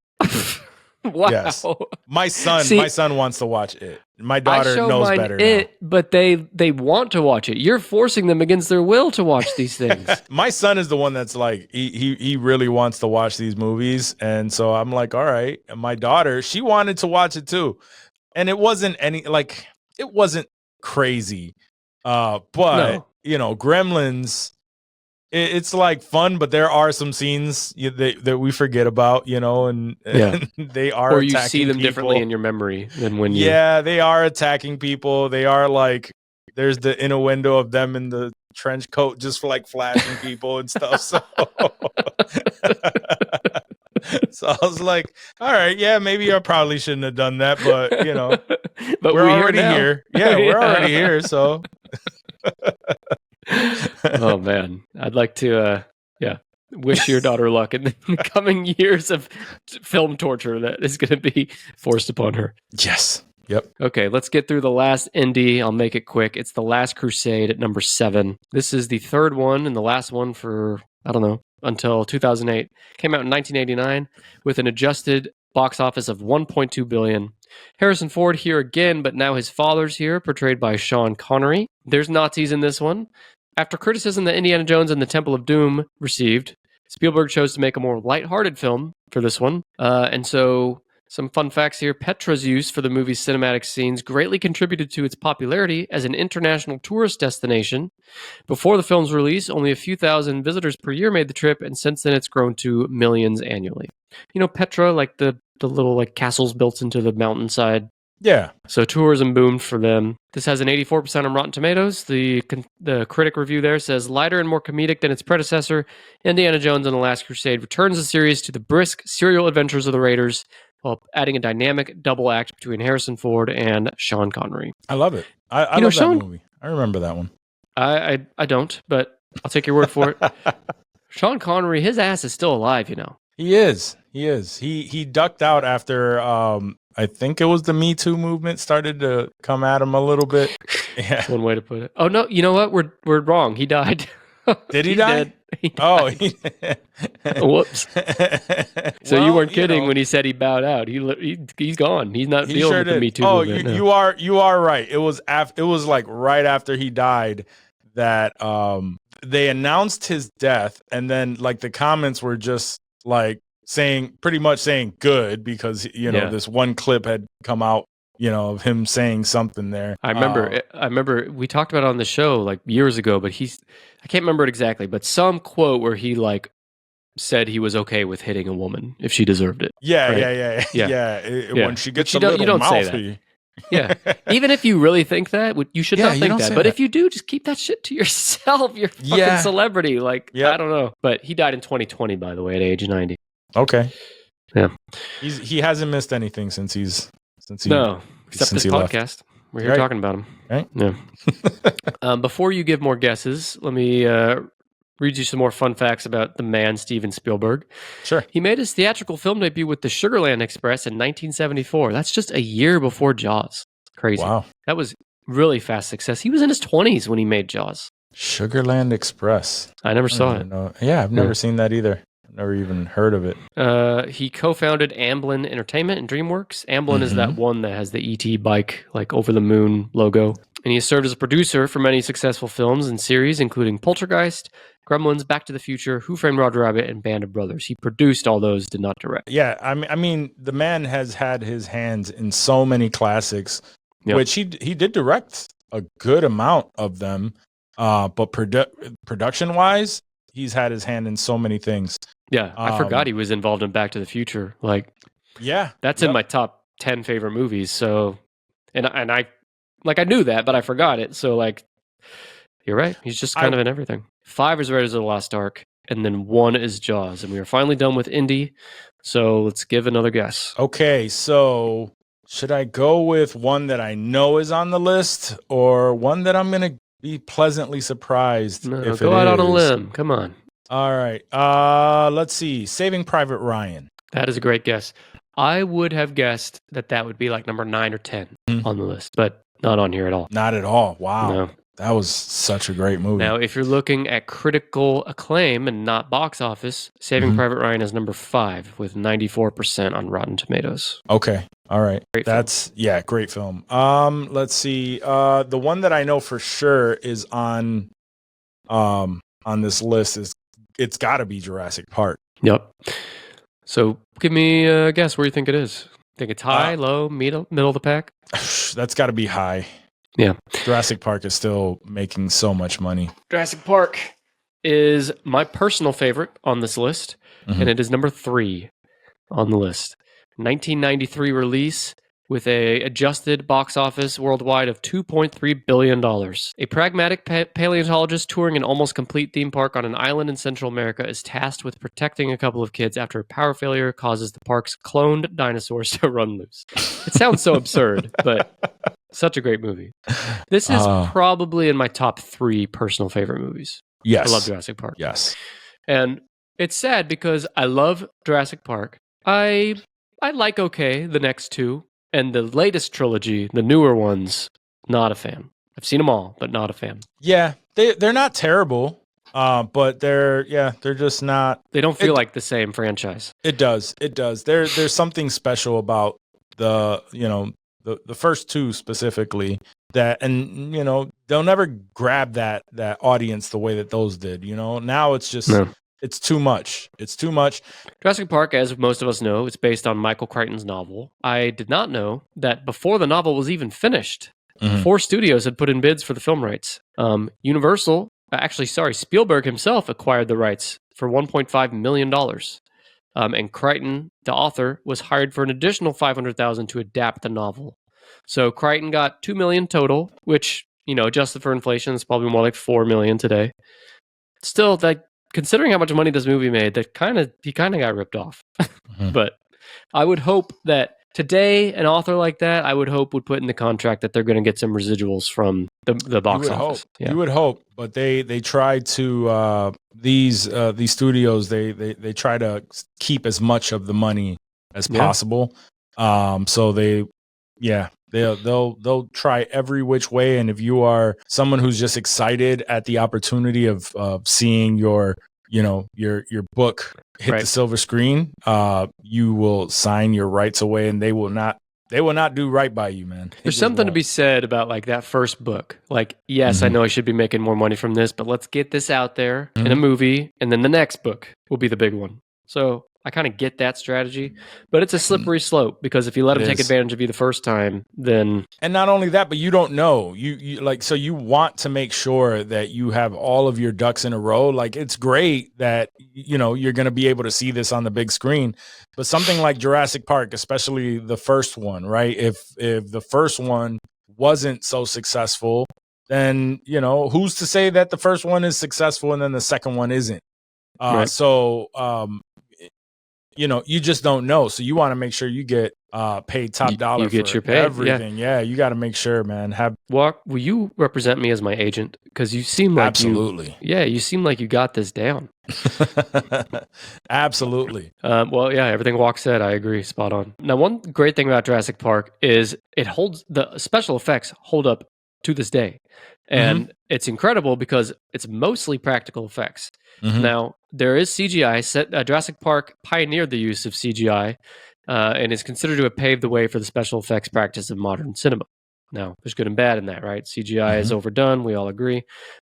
Wow. Yes. My son wants to watch it. My daughter knows better now. But they want to watch it. You're forcing them against their will to watch these things. My son is the one that's like, he really wants to watch these movies. And so I'm like, all right. And my daughter, she wanted to watch it too. And it wasn't it wasn't crazy. But you know, Gremlins, it's like fun, but there are some scenes that we forget about, you know, and they are or you see them people differently in your memory than when you. Yeah, they are attacking people. They are like, there's the inner window of them in the trench coat, just like flashing people and stuff. So, so I was like, all right, yeah, maybe I probably shouldn't have done that, but you know, but we're already here. Yeah, we're already here. So. Oh man, I'd like to wish your daughter luck in the coming years of film torture that is going to be forced upon her. Yes. Yep. Okay, let's get through the last indie. I'll make it quick. It's The Last Crusade at number 7. This is the third one and the last one for, I don't know, until 2008. Came out in 1989 with an adjusted box office of $1.2 billion. Harrison Ford here again, but now his father's here, portrayed by Sean Connery. There's Nazis in this one. After criticism that Indiana Jones and the Temple of Doom received, Spielberg chose to make a more lighthearted film for this one. And so, some fun facts here. Petra's use for the movie's cinematic scenes greatly contributed to its popularity as an international tourist destination. Before the film's release, only a few thousand visitors per year made the trip, and since then it's grown to millions annually. You know, Petra, like the little like castles built into the mountainside. Yeah. So tourism boomed for them. This has an 84% on Rotten Tomatoes. The critic review there says, lighter and more comedic than its predecessor, Indiana Jones and the Last Crusade returns the series to the brisk serial adventures of the Raiders while adding a dynamic double act between Harrison Ford and Sean Connery. I love it. I love that movie. I remember that one. I don't, but I'll take your word for it. Sean Connery, his ass is still alive, you know. He is. He ducked out after I think it was the Me Too movement started to come at him a little bit. Yeah. That's one way to put it. Oh no, you know what? We're wrong. He died. Did he die? He died. Oh, whoops. So you weren't kidding when he said he bowed out. He's gone. He's not dealing with the Me Too movement. Oh, you are right. It was like right after he died that they announced his death, and then like the comments were just like pretty much saying good because this one clip had come out, of him saying something there. I remember we talked about it on the show like years ago, but I can't remember it exactly, but some quote where he like said he was okay with hitting a woman if she deserved it. Yeah. When she gets a little mouthy. Yeah. Even if you really think that, you should not think that. But if you do, just keep that shit to yourself. You're a fucking celebrity. Like, I don't know. But he died in 2020, by the way, at age 90. Okay. Yeah. He hasn't missed anything since he No, except since this he left. podcast. We're here Right. talking about him. Right? Yeah. Before you give more guesses, let me read you some more fun facts about the man Steven Spielberg. Sure. He made his theatrical film debut with the Sugarland Express in 1974. That's just a year before Jaws. Crazy. Wow. That was really fast success. He was in his 20s when he made Jaws. Sugarland Express. I never saw it. Yeah, I've never seen that either. I've never even heard of it. He co-founded Amblin Entertainment and DreamWorks. Amblin is that one that has the ET bike, like over the moon logo. And he has served as a producer for many successful films and series, including Poltergeist, Gremlins, Back to the Future, Who Framed Roger Rabbit, and Band of Brothers. He produced all those, did not direct. Yeah, I mean, the man has had his hands in so many classics, which he did direct a good amount of them. But production-wise, he's had his hand in so many things. Yeah, I forgot he was involved in Back to the Future. Like, yeah, that's in my top 10 favorite movies. So, and I knew that, but I forgot it. So, like, you're right. He's just kind of in everything. 5 is Raiders of the Lost Ark, and then 1 is Jaws, and we are finally done with Indy. So let's give another guess. Okay, so should I go with one that I know is on the list, or one that I'm gonna be pleasantly surprised? No, go out on a limb. Come on. All right. Let's see. Saving Private Ryan. That is a great guess. I would have guessed that would be like number 9 or 10 on the list, but not on here at all. Not at all. Wow. No. That was such a great movie. Now, if you're looking at critical acclaim and not box office, Saving Private Ryan is number 5 with 94% on Rotten Tomatoes. Okay. All right. Great film. Let's see. The one that I know for sure is on this list is it's got to be Jurassic Park. Yep. So give me a guess where you think it is. Think it's high, low, middle of the pack? That's got to be high. Yeah. Jurassic Park is still making so much money. Jurassic Park is my personal favorite on this list, and it is number 3 on the list. 1993 release with a adjusted box office worldwide of $2.3 billion. A pragmatic paleontologist touring an almost complete theme park on an island in Central America is tasked with protecting a couple of kids after a power failure causes the park's cloned dinosaurs to run loose. It sounds so absurd, but such a great movie. This is probably in my top 3 personal favorite movies. Yes. I love Jurassic Park. Yes. And it's sad because I love Jurassic Park. I like the next 2. And the latest trilogy, the newer ones, not a fan. I've seen them all, but not a fan. Yeah, they're not terrible, but they're just not. They don't feel like the same franchise. It does. There's something special about the first 2 specifically that, and they'll never grab that audience the way that those did. Now it's just. No. It's too much. Jurassic Park, as most of us know, is based on Michael Crichton's novel. I did not know that before the novel was even finished, 4 studios had put in bids for the film rights. Spielberg himself acquired the rights for $1.5 million. And Crichton, the author, was hired for an additional $500,000 to adapt the novel. So Crichton got $2 million total, which, adjusted for inflation, is probably more like $4 million today. Still, considering how much money this movie made, he kind of got ripped off. But I would hope that today, an author like that, would put in the contract that they're going to get some residuals from the box office. You would hope, but they try to these studios they try to keep as much of the money as possible. So they'll try every which way, and if you are someone who's just excited at the opportunity of seeing your book hit the silver screen, you will sign your rights away, and they will not do right by you, man. There's something to be said about like that first book. Like, yes, I know I should be making more money from this, but let's get this out there in a movie, and then the next book will be the big one. So I kind of get that strategy, but it's a slippery slope because if you let them take advantage of you the first time, then... And not only that, but you don't know. So you want to make sure that you have all of your ducks in a row. Like, it's great that, you're going to be able to see this on the big screen, but something like Jurassic Park, especially the first one, right? If the first one wasn't so successful, then, who's to say that the first one is successful and then the second one isn't? Right. So, you just don't know. So you want to make sure you get paid top dollar you get for your pay, everything. Yeah, you got to make sure, man. Juac, will you represent me as my agent? Because you seem like absolutely. you seem like you got this down. Absolutely. Well, yeah, everything Juac said, I agree, spot on. Now, one great thing about Jurassic Park is the special effects hold up to this day. And it's incredible because it's mostly practical effects. Now, there is CGI. Jurassic Park pioneered the use of CGI and is considered to have paved the way for the special effects practice of modern cinema. Now, there's good and bad in that, right? CGI is overdone, we all agree.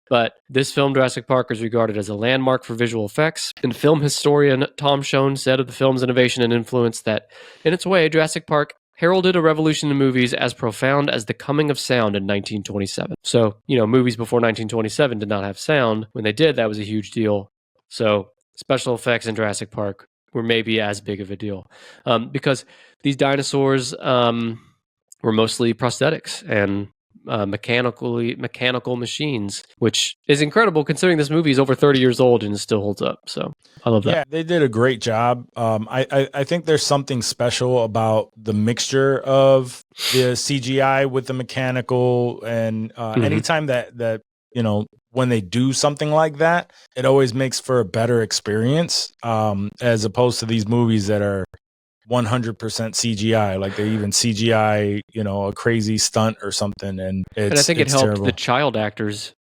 But this film, Jurassic Park, is regarded as a landmark for visual effects. And film historian Tom Schoen said of the film's innovation and influence that, in its way, Jurassic Park heralded a revolution in movies as profound as the coming of sound in 1927. So, movies before 1927 did not have sound. When they did, that was a huge deal. So, special effects in Jurassic Park were maybe as big of a deal. Because these dinosaurs were mostly prosthetics and mechanical machines, which is incredible considering this movie is over 30 years old and it still holds up. So I love that. Yeah, they did a great job. I think there's something special about the mixture of the CGI with the mechanical, and anytime that when they do something like that, it always makes for a better experience, as opposed to these movies that are 100% CGI, like they even CGI, a crazy stunt or something, and I think it helped terrible. The child actors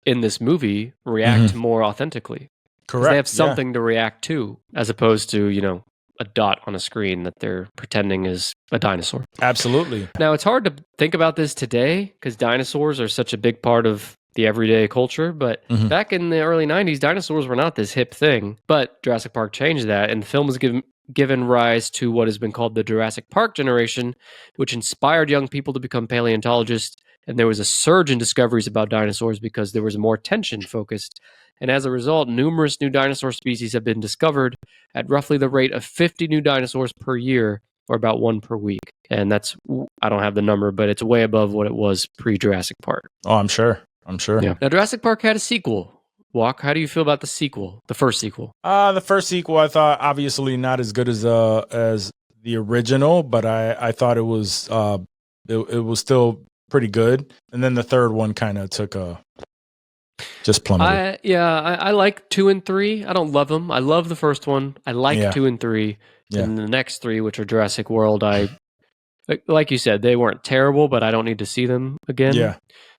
in this movie react more authentically. Correct. They have something to react to, as opposed to a dot on a screen that they're pretending is a dinosaur. Absolutely. Now, it's hard to think about this today because dinosaurs are such a big part of the everyday culture, but back in the early 90s, dinosaurs were not this hip thing. But Jurassic Park changed that, and the film was given rise to what has been called the Jurassic Park generation, which inspired young people to become paleontologists. And there was a surge in discoveries about dinosaurs because there was more attention focused. And as a result, numerous new dinosaur species have been discovered at roughly the rate of 50 new dinosaurs per year, or about one per week. And that's, I don't have the number, but it's way above what it was pre-Jurassic Park. Oh, I'm sure. Yeah. Now, Jurassic Park had a sequel. Juac, how do you feel about the sequel, the first sequel? The first sequel, I thought obviously not as good as the original, but I thought it was still pretty good. And then the third one kind of took just plummeted. I like 2 and 3. I don't love them. I love the first one. I like 2 and 3. Yeah. And the next 3, which are Jurassic World, like you said, they weren't terrible, but I don't need to see them again. Yeah.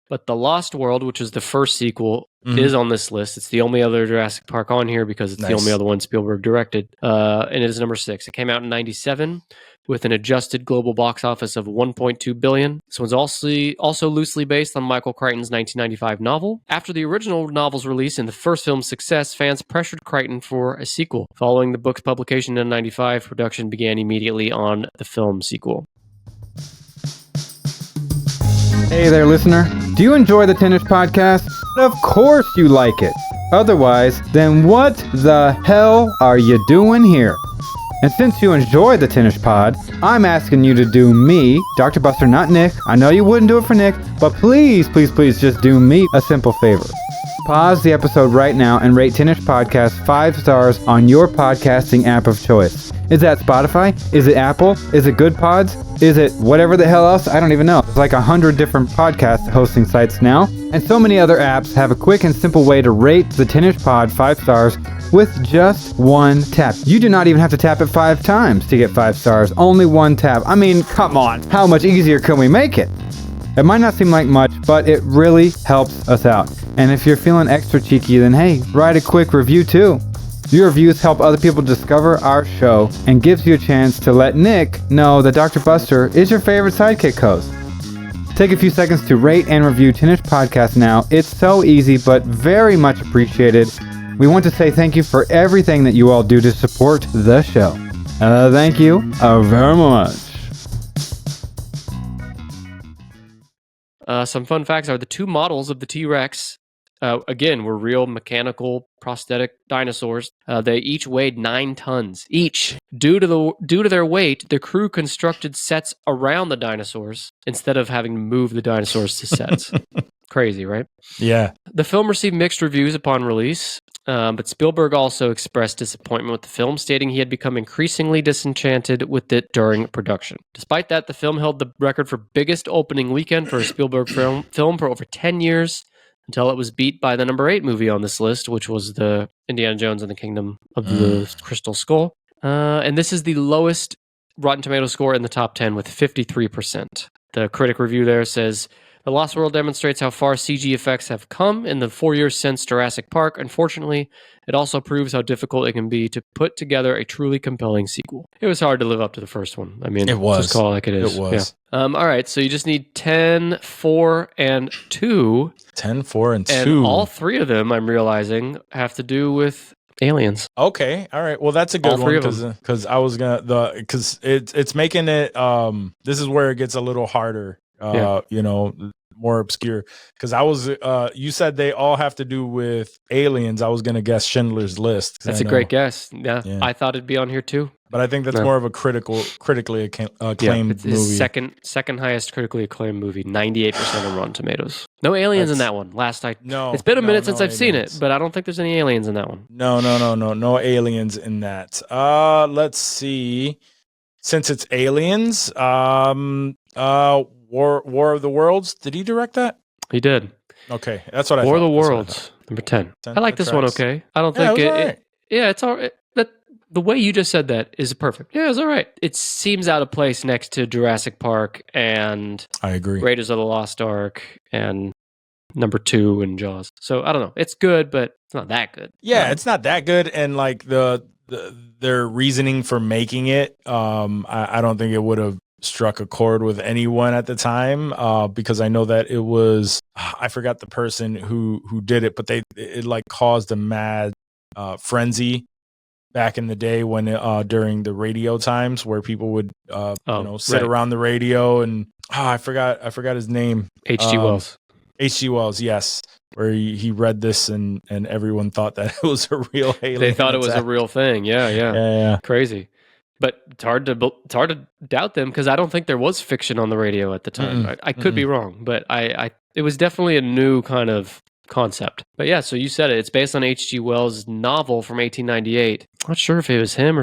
But The Lost World, which is the first sequel, is on this list. It's the only other Jurassic Park on here because it's the only other one Spielberg directed. And it is number 6. It came out in 1997 with an adjusted global box office of $1.2 billion. This one's also loosely based on Michael Crichton's 1995 novel. After the original novel's release and the first film's success, fans pressured Crichton for a sequel. Following the book's publication in 1995, production began immediately on the film sequel. Hey there, listener. Do you enjoy the Tennis Podcast? Of course you like it. Otherwise, then what the hell are you doing here? And since you enjoy the Tennis Pod, I'm asking you to do me, Dr. Buster, not Nick. I know you wouldn't do it for Nick, but please, please, please just do me a simple favor. Pause the episode right now and rate Tennis Podcast 5 stars on your podcasting app of choice. Is that Spotify? Is it Apple? Is it Good Pods? Is it whatever the hell else? I don't even know. There's like 100 different podcast hosting sites now. And so many other apps have a quick and simple way to rate the Tennis Pod 5 stars with just one tap. You do not even have to tap it 5 times to get 5 stars. Only one tap. I mean, come on. How much easier can we make it? It might not seem like much, but it really helps us out. And if you're feeling extra cheeky, then hey, write a quick review too. Your reviews help other people discover our show and gives you a chance to let Nick know that Dr. Buster is your favorite sidekick host. Take a few seconds to rate and review Tennis Podcast now. It's so easy, but very much appreciated. We want to say thank you for everything that you all do to support the show. Thank you very much. Some fun facts are the 2 models of the T-Rex again, were real mechanical prosthetic dinosaurs. They each weighed 9 tons each. Due to their weight, the crew constructed sets around the dinosaurs instead of having to move the dinosaurs to sets. Crazy, right? Yeah. The film received mixed reviews upon release, but Spielberg also expressed disappointment with the film, stating he had become increasingly disenchanted with it during production. Despite that, the film held the record for biggest opening weekend for a Spielberg film for over 10 years, until it was beat by the number 8 movie on this list, which was the Indiana Jones and the Kingdom of the Crystal Skull. And this is the lowest Rotten Tomatoes score in the top 10 with 53%. The critic review there says, "The Lost World demonstrates how far CG effects have come in the 4 years since Jurassic Park. Unfortunately, it also proves how difficult it can be to put together a truly compelling sequel." It was hard to live up to the first one. I mean, It was. just call it like it is. It was. Yeah. All right, so you just need 10, 4, and 2. 10, 4, and 2. And all 3 of them, I'm realizing, have to do with aliens. Okay, all right. Well, that's a good All 3 one of them. because I was because it's making it. This is where it gets a little harder. You know, more obscure. Because I was, you said they all have to do with aliens. I was gonna guess Schindler's List. That's a great guess. Yeah, I thought it'd be on here too. But I think that's more of a critically acclaimed it's movie. his second highest critically acclaimed movie, 98% on Rotten Tomatoes. No aliens in that one. It's been a minute since I've seen it, but I don't think there's any aliens in that one. No aliens in that. Let's see. Since it's aliens, War of the Worlds. Did he direct that? He did. Okay, that's what I thought. War of the Worlds, number 10. I like this one. Okay, I don't think it's all right. The way you just said that is perfect. Yeah, it's all right. It seems out of place next to Jurassic Park and I agree. Raiders of the Lost Ark and number 2 and Jaws. So I don't know. It's good, but it's not that good. Yeah, it's not that good. And like their reasoning for making it, I don't think it would have struck a chord with anyone at the time, because I know that it was, I forgot the person who did it, but it like caused a mad frenzy back in the day when during the radio times where people would sit around the radio and I forgot his name. H.G. Wells. H.G. Wells, yes, where he read this and everyone thought that it was a real alien. They thought it was a real thing. Yeah. Crazy. But it's hard to doubt them because I don't think there was fiction on the radio at the time. I could be wrong, but it was definitely a new kind of concept. But yeah, so you said it. It's based on H.G. Wells' novel from 1898. Not sure if it was him or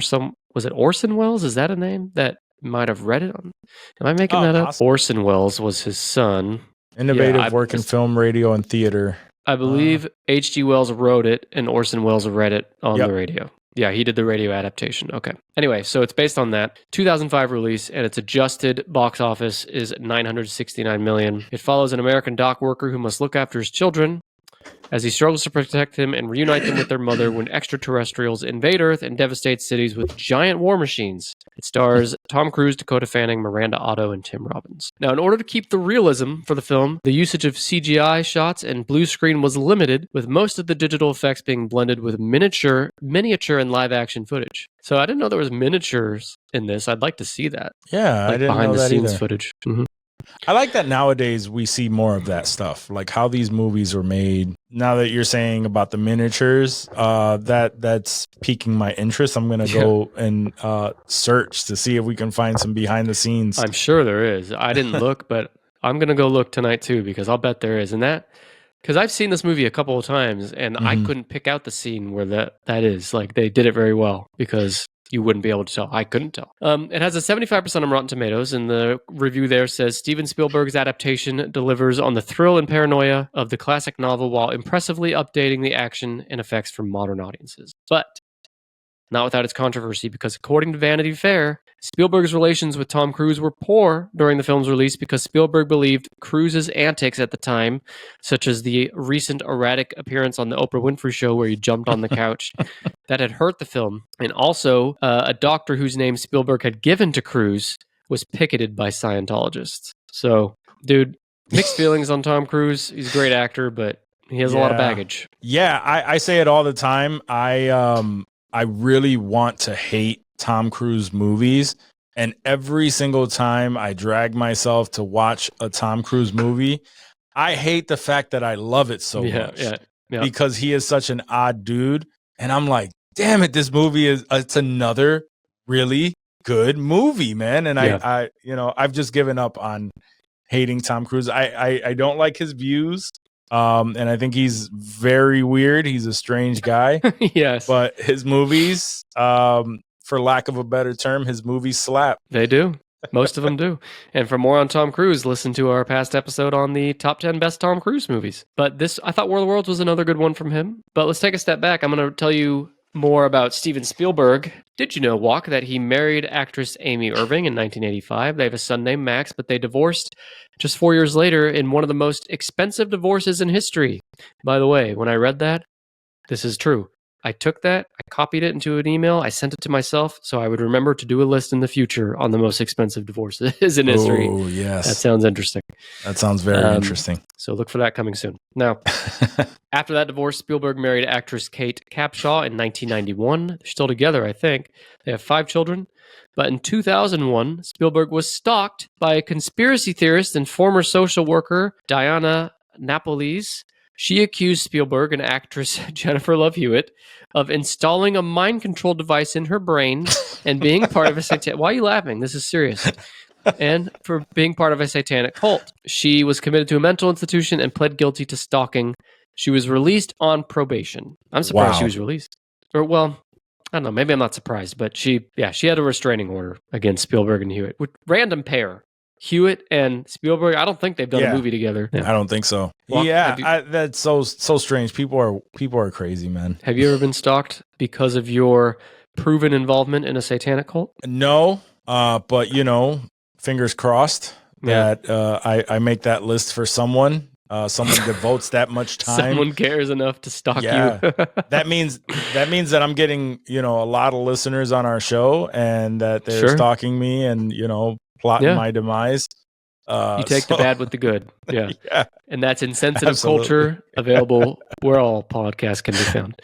was it Orson Welles? Is that a name that might have read it on? Am I making that up? Orson Welles was his son. Innovative work in film, radio, and theater. I believe H.G. Wells wrote it and Orson Welles read it on the radio. Yeah, he did the radio adaptation. Okay. Anyway, so it's based on that 2005 release, and its adjusted box office is $969 million. It follows an American dock worker who must look after his children as he struggles to protect them and reunite them with their mother when extraterrestrials invade Earth and devastate cities with giant war machines. It stars Tom Cruise, Dakota Fanning, Miranda Otto, and Tim Robbins. Now, in order to keep the realism for the film, the usage of CGI shots and blue screen was limited, with most of the digital effects being blended with miniature, and live-action footage. So I didn't know there was miniatures in this. I'd like to see that. Yeah, I didn't know that behind-the-scenes either. footage. I like that nowadays we see more of that stuff, like how these movies were made. Now that you're saying about the miniatures, that's piquing my interest. I'm gonna go and search to see if we can find some behind the scenes. I'm sure there is. I didn't look, but I'm gonna go look tonight too because I'll bet there is. And that because I've seen this movie a couple of times and I couldn't pick out the scene where that is. Like they did it very well because you wouldn't be able to tell. I couldn't tell. It has a 75% on Rotten Tomatoes, and the review there says Steven Spielberg's adaptation delivers on the thrill and paranoia of the classic novel while impressively updating the action and effects for modern audiences. But not without its controversy, because according to Vanity Fair, Spielberg's relations with Tom Cruise were poor during the film's release because Spielberg believed Cruise's antics at the time, such as the recent erratic appearance on the Oprah Winfrey Show where he jumped on the couch, that had hurt the film. And also, a doctor whose name Spielberg had given to Cruise was picketed by Scientologists. So, dude, mixed feelings on Tom Cruise. He's a great actor, but he has a lot of baggage. Yeah, I say it all the time. I really want to hate Tom Cruise movies, and every single time I drag myself to watch a Tom Cruise movie, I hate the fact that I love it so much. Yeah. Because he is such an odd dude. And I'm like, damn it, this movie it's another really good movie, man. And I I've just given up on hating Tom Cruise. I don't like his views. And I think he's very weird. He's a strange guy. Yes. But his movies, for lack of a better term, his movies slap. They do. Most of them do. And for more on Tom Cruise, listen to our past episode on the top 10 best Tom Cruise movies. But I thought War of the Worlds was another good one from him. But let's take a step back. I'm going to tell you more about Steven Spielberg. Did you know, Walk, that he married actress Amy Irving in 1985? They have a son named Max, but they divorced just 4 years later in one of the most expensive divorces in history. By the way, when I read that, this is true. I took that, I copied it into an email, I sent it to myself so I would remember to do a list in the future on the most expensive divorces in history. Oh, yes. That sounds interesting. That sounds very interesting. So look for that coming soon. Now, after that divorce, Spielberg married actress Kate Capshaw in 1991. They're still together, I think. They have 5 children. But in 2001, Spielberg was stalked by a conspiracy theorist and former social worker, Diana Napoles. She accused Spielberg and actress Jennifer Love Hewitt of installing a mind control device in her brain and being part of a satanic... Why are you laughing? This is serious. And for being part of a satanic cult. She was committed to a mental institution and pled guilty to stalking. She was released on probation. I'm surprised she was released. Or, well, I don't know. Maybe I'm not surprised, but she had a restraining order against Spielberg and Hewitt. Random pair. Hewitt and Spielberg, I don't think they've done a movie together. Yeah. I don't think so. Well, that's so strange. People are crazy, man. Have you ever been stalked because of your proven involvement in a satanic cult? No, but fingers crossed that I make that list for someone. Someone devotes that much time. Someone cares enough to stalk you. that means that I'm getting a lot of listeners on our show, and that they're stalking me and plotting my demise. You take the bad with the good. Yeah. And that's Insensitive Culture, available where all podcasts can be found.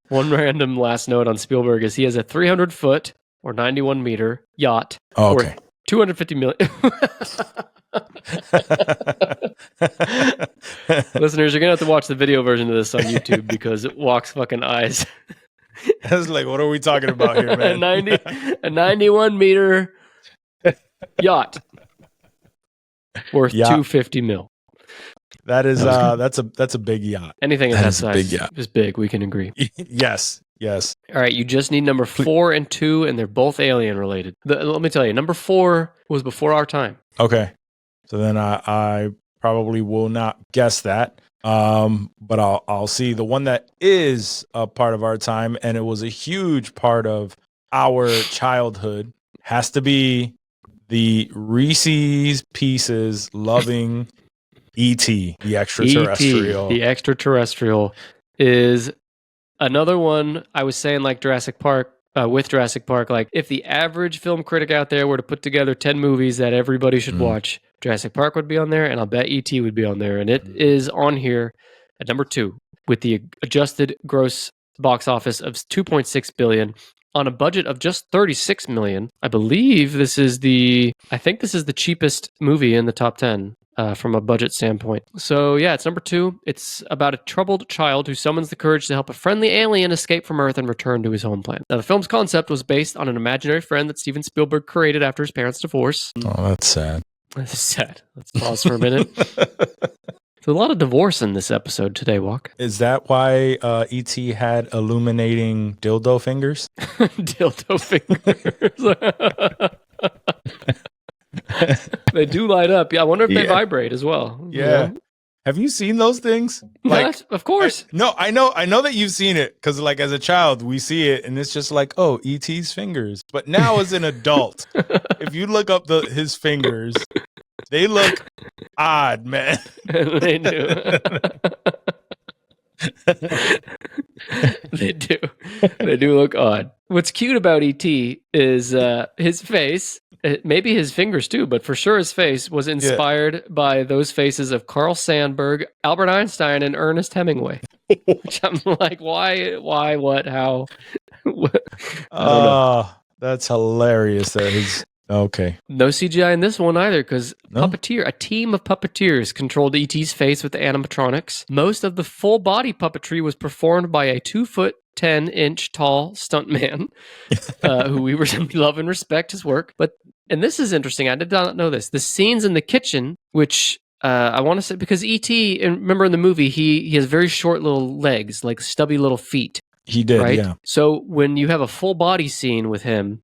One random last note on Spielberg is he has a 300-foot or 91-meter yacht worth $250 million. Listeners, you're going to have to watch the video version of this on YouTube because it walks fucking eyes. I was like, what are we talking about here, man? a 91-meter yacht worth $250 million. That is that's a big yacht. Anything of that size is big. We can agree. Yes. All right, you just need number 4 and 2, and they're both alien related. Let me tell you, number 4 was before our time. Okay, so then I probably will not guess that. But I'll see the one that is a part of our time, and it was a huge part of our childhood. Has to be the Reese's Pieces loving E.T., the Extra-Terrestrial. E.T., the Extra-Terrestrial is another one. I was saying, like Jurassic Park, with Jurassic Park, like if the average film critic out there were to put together 10 movies that everybody should watch, Jurassic Park would be on there, and I'll bet E.T. would be on there. And it is on here at number 2 with the adjusted gross box office of $2.6 billion. On a budget of just $36 million. I believe this is the cheapest movie in the top 10 from a budget standpoint. So yeah, it's number 2. It's about a troubled child who summons the courage to help a friendly alien escape from Earth and return to his home planet. Now, the film's concept was based on an imaginary friend that Steven Spielberg created after his parents' divorce. Oh, that's sad. That's sad. Let's pause for a minute. There's a lot of divorce in this episode today, Walk. Is that why E.T. had illuminating dildo fingers? Dildo fingers. They do light up. Yeah, I wonder if they vibrate as well. Yeah. Have you seen those things? Like, of course. I know that you've seen it because, like, as a child, we see it and it's just like, oh, E.T.'s fingers. But now, as an adult, if you look up his fingers, they look odd, man. They do. They do. They do look odd. What's cute about E.T. is his face, maybe his fingers too, but for sure his face was inspired by those faces of Carl Sandburg, Albert Einstein, and Ernest Hemingway. Which I'm like, why, what, how? I don't know. That's hilarious that Okay. No CGI in this one either, because No? a team of puppeteers controlled E.T.'s face with the animatronics. Most of the full body puppetry was performed by a 2'10" tall stuntman, who we love and respect his work. And this is interesting. I did not know this. The scenes in the kitchen, which I want to say, because E.T., and remember in the movie, he has very short little legs, like stubby little feet. He did, right? yeah. So when you have a full body scene with him,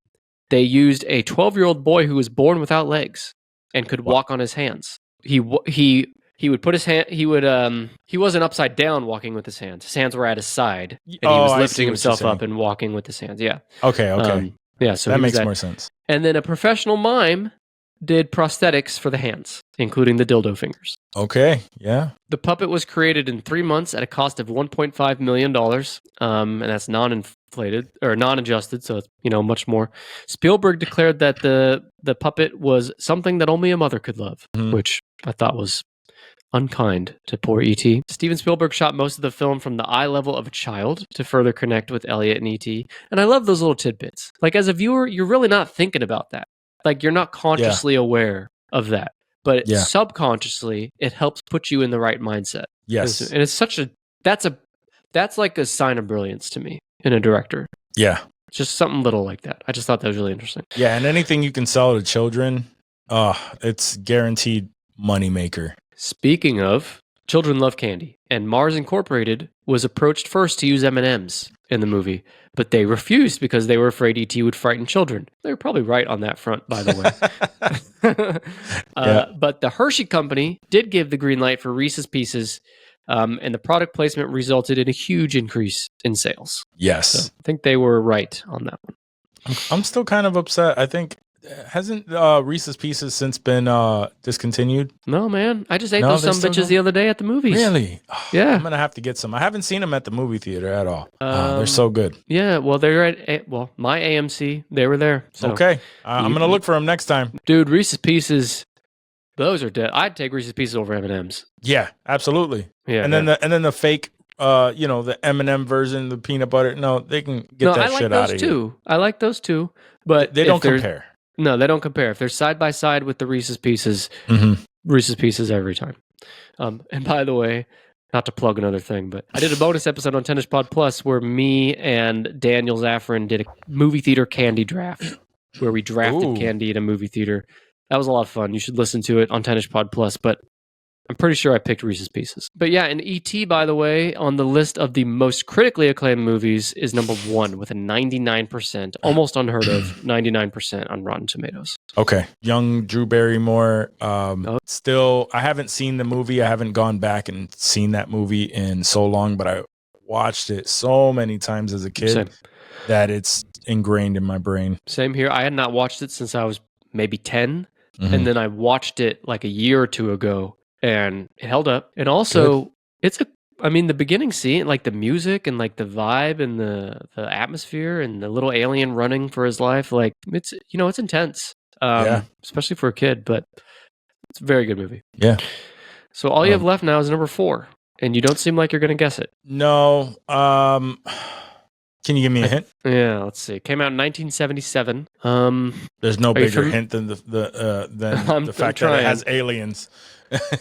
they used a 12-year-old boy who was born without legs and could walk on his hands. He would put his hand. He wasn't upside down walking with his hands. His hands were at his side, and he was lifting himself up and walking with his hands. Yeah. Okay. Yeah. So that makes more sense. And then a professional mime did prosthetics for the hands, including the dildo fingers. Okay. Yeah. The puppet was created in 3 months at a cost of $1.5 million, and that's non-inflated or non-adjusted, so it's much more. Spielberg declared that the puppet was something that only a mother could love, which I thought was unkind to poor E.T. Steven Spielberg shot most of the film from the eye level of a child to further connect with Elliot and E.T. And I love those little tidbits. Like, as a viewer, you're really not thinking about that. Like, you're not consciously aware of that. But subconsciously, it helps put you in the right mindset. Yes. And it's that's like a sign of brilliance to me in a director. Yeah. Just something little like that. I just thought that was really interesting. Yeah, and anything you can sell to children, it's guaranteed moneymaker. Speaking of, children love candy, and Mars Incorporated was approached first to use M&Ms in the movie, but they refused because they were afraid E.T. would frighten children. They were probably right on that front, by the way. But the Hershey Company did give the green light for Reese's Pieces, and the product placement resulted in a huge increase in sales. Yes. So I think they were right on that one. I'm still kind of upset. I think, hasn't Reese's Pieces since been discontinued? No, man. I just ate those some bitches the other day at the movies. Really? Yeah. I'm going to have to get some. I haven't seen them at the movie theater at all. They're so good. Yeah, well, they're at my AMC. They were there. So okay. I'm going to look for them next time. Dude, Reese's Pieces, those are dead. I'd take Reese's Pieces over M&Ms. Yeah, absolutely. Yeah. And then the fake the M&M version, the peanut butter. No, they can get that shit out of here. I like those too, but they don't compare. No, they don't compare. If they're side by side with the Reese's Pieces, Reese's Pieces every time. And by the way, not to plug another thing, but I did a bonus episode on Tennis Pod Plus where me and Daniel Zaffron did a movie theater candy draft where we drafted candy in a movie theater. That was a lot of fun. You should listen to it on Tennis Pod Plus, but I'm pretty sure I picked Reese's Pieces. But yeah, and E.T., by the way, on the list of the most critically acclaimed movies is number 1 with a 99%, almost unheard of, 99% on Rotten Tomatoes. Okay. Young Drew Barrymore. Still, I haven't seen the movie. I haven't gone back and seen that movie in so long, but I watched it so many times as a kid that it's ingrained in my brain. Same here. I had not watched it since I was maybe 10, and then I watched it like a year or two ago. And it held up. And also, the beginning scene, like the music and like the vibe and the atmosphere and the little alien running for his life, like it's intense. Especially for a kid, but it's a very good movie. Yeah. So all you have left now is number 4, and you don't seem like you're going to guess it. No. Can you give me a hint? Yeah, let's see. It came out in 1977. There's no bigger hint than the fact that it has aliens.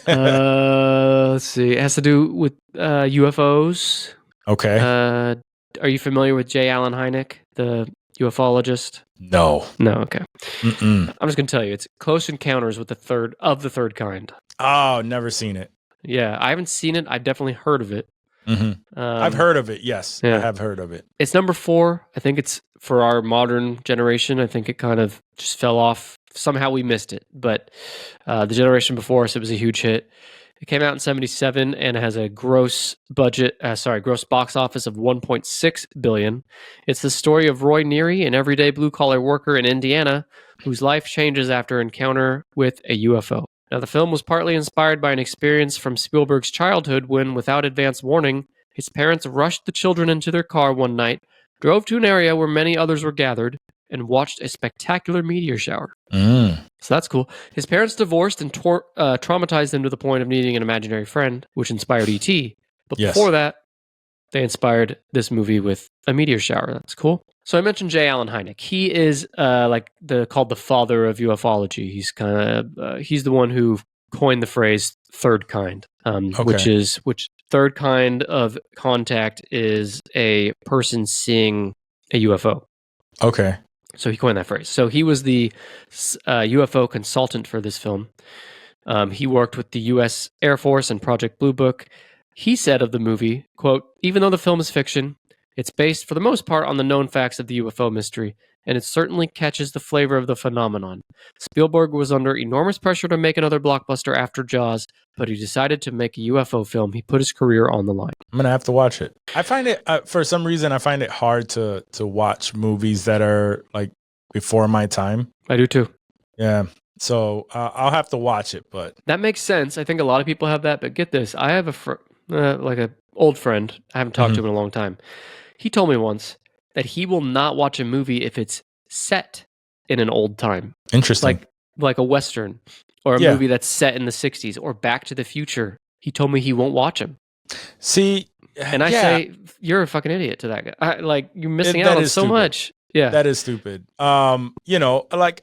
Let's see. It has to do with UFOs. Okay. Are you familiar with J. Allen Hynek, the ufologist? No. Okay. I'm just gonna tell you, it's Close Encounters with the third kind. Oh, never seen it. Yeah, I haven't seen it. I've definitely heard of it. I've heard of it. Yes, I have heard of it. It's number 4. I think it's for our modern generation. I think it kind of just fell off. Somehow we missed it, but the generation before us, it was a huge hit. It came out in 1977 and has a gross box office of $1.6 billion. It's the story of Roy Neary, an everyday blue-collar worker in Indiana, whose life changes after encounter with a UFO. Now, the film was partly inspired by an experience from Spielberg's childhood when, without advance warning, his parents rushed the children into their car one night, drove to an area where many others were gathered, and watched a spectacular meteor shower. So that's cool. His parents divorced and traumatized him to the point of needing an imaginary friend, which inspired E.T. But before that, they inspired this movie with a meteor shower. That's cool. So I mentioned J. Allen Hynek. He is called the father of ufology. He's he's the one who coined the phrase third kind, which third kind of contact is a person seeing a UFO. Okay. So he coined that phrase. So he was the UFO consultant for this film. He worked with the U.S. Air Force and Project Blue Book. He said of the movie, quote, "Even though the film is fiction, it's based for the most part on the known facts of the UFO mystery, and it certainly catches the flavor of the phenomenon. Spielberg was under enormous pressure to make another blockbuster after Jaws, but he decided to make a UFO film. He put his career on the line." I'm going to have to watch it. I find it, for some reason, I find it hard to watch movies that are like before my time. I do too. Yeah. So I'll have to watch it, but that makes sense. I think a lot of people have that, but get this. I have a old friend. I haven't talked to him in a long time. He told me once that he will not watch a movie if it's set in an old time. Interesting. Like a Western or a movie that's set in the 60s or Back to the Future. He told me he won't watch them. See, and I say, you're a fucking idiot to that guy. You're missing out on so much. Yeah. That is stupid. Like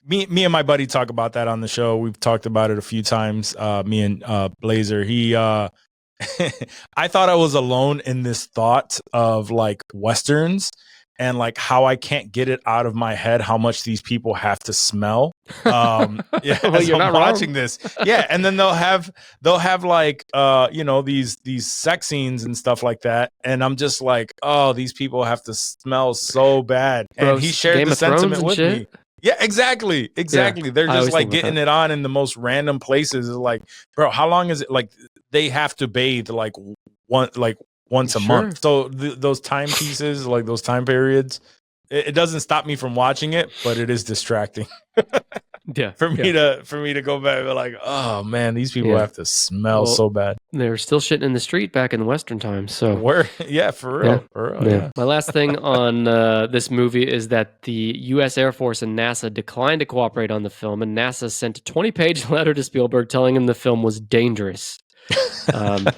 me and my buddy talk about that on the show. We've talked about it a few times. Me and Blazer, I thought I was alone in this thought of like Westerns and like how I can't get it out of my head how much these people have to smell. Well, as you're I'm not watching wrong. this. Yeah, and then they'll have like these sex scenes and stuff like that. And I'm just like, oh, these people have to smell so bad. Bro, And he shared Game the of Thrones sentiment and with shit? me. Yeah, exactly. Yeah, They're I just always like think about getting that. it on in the most random places. It's like, bro, how long is it? Like they have to bathe once a month. So those timepieces, like those time periods, it doesn't stop me from watching it, but it is distracting. Yeah. For me to go back and be like, oh man, these people have to smell so bad. They were still shitting in the street back in the Western times. So for real. Yeah. My last thing on this movie is that the U.S. Air Force and NASA declined to cooperate on the film, and NASA sent a 20-page letter to Spielberg telling him the film was dangerous,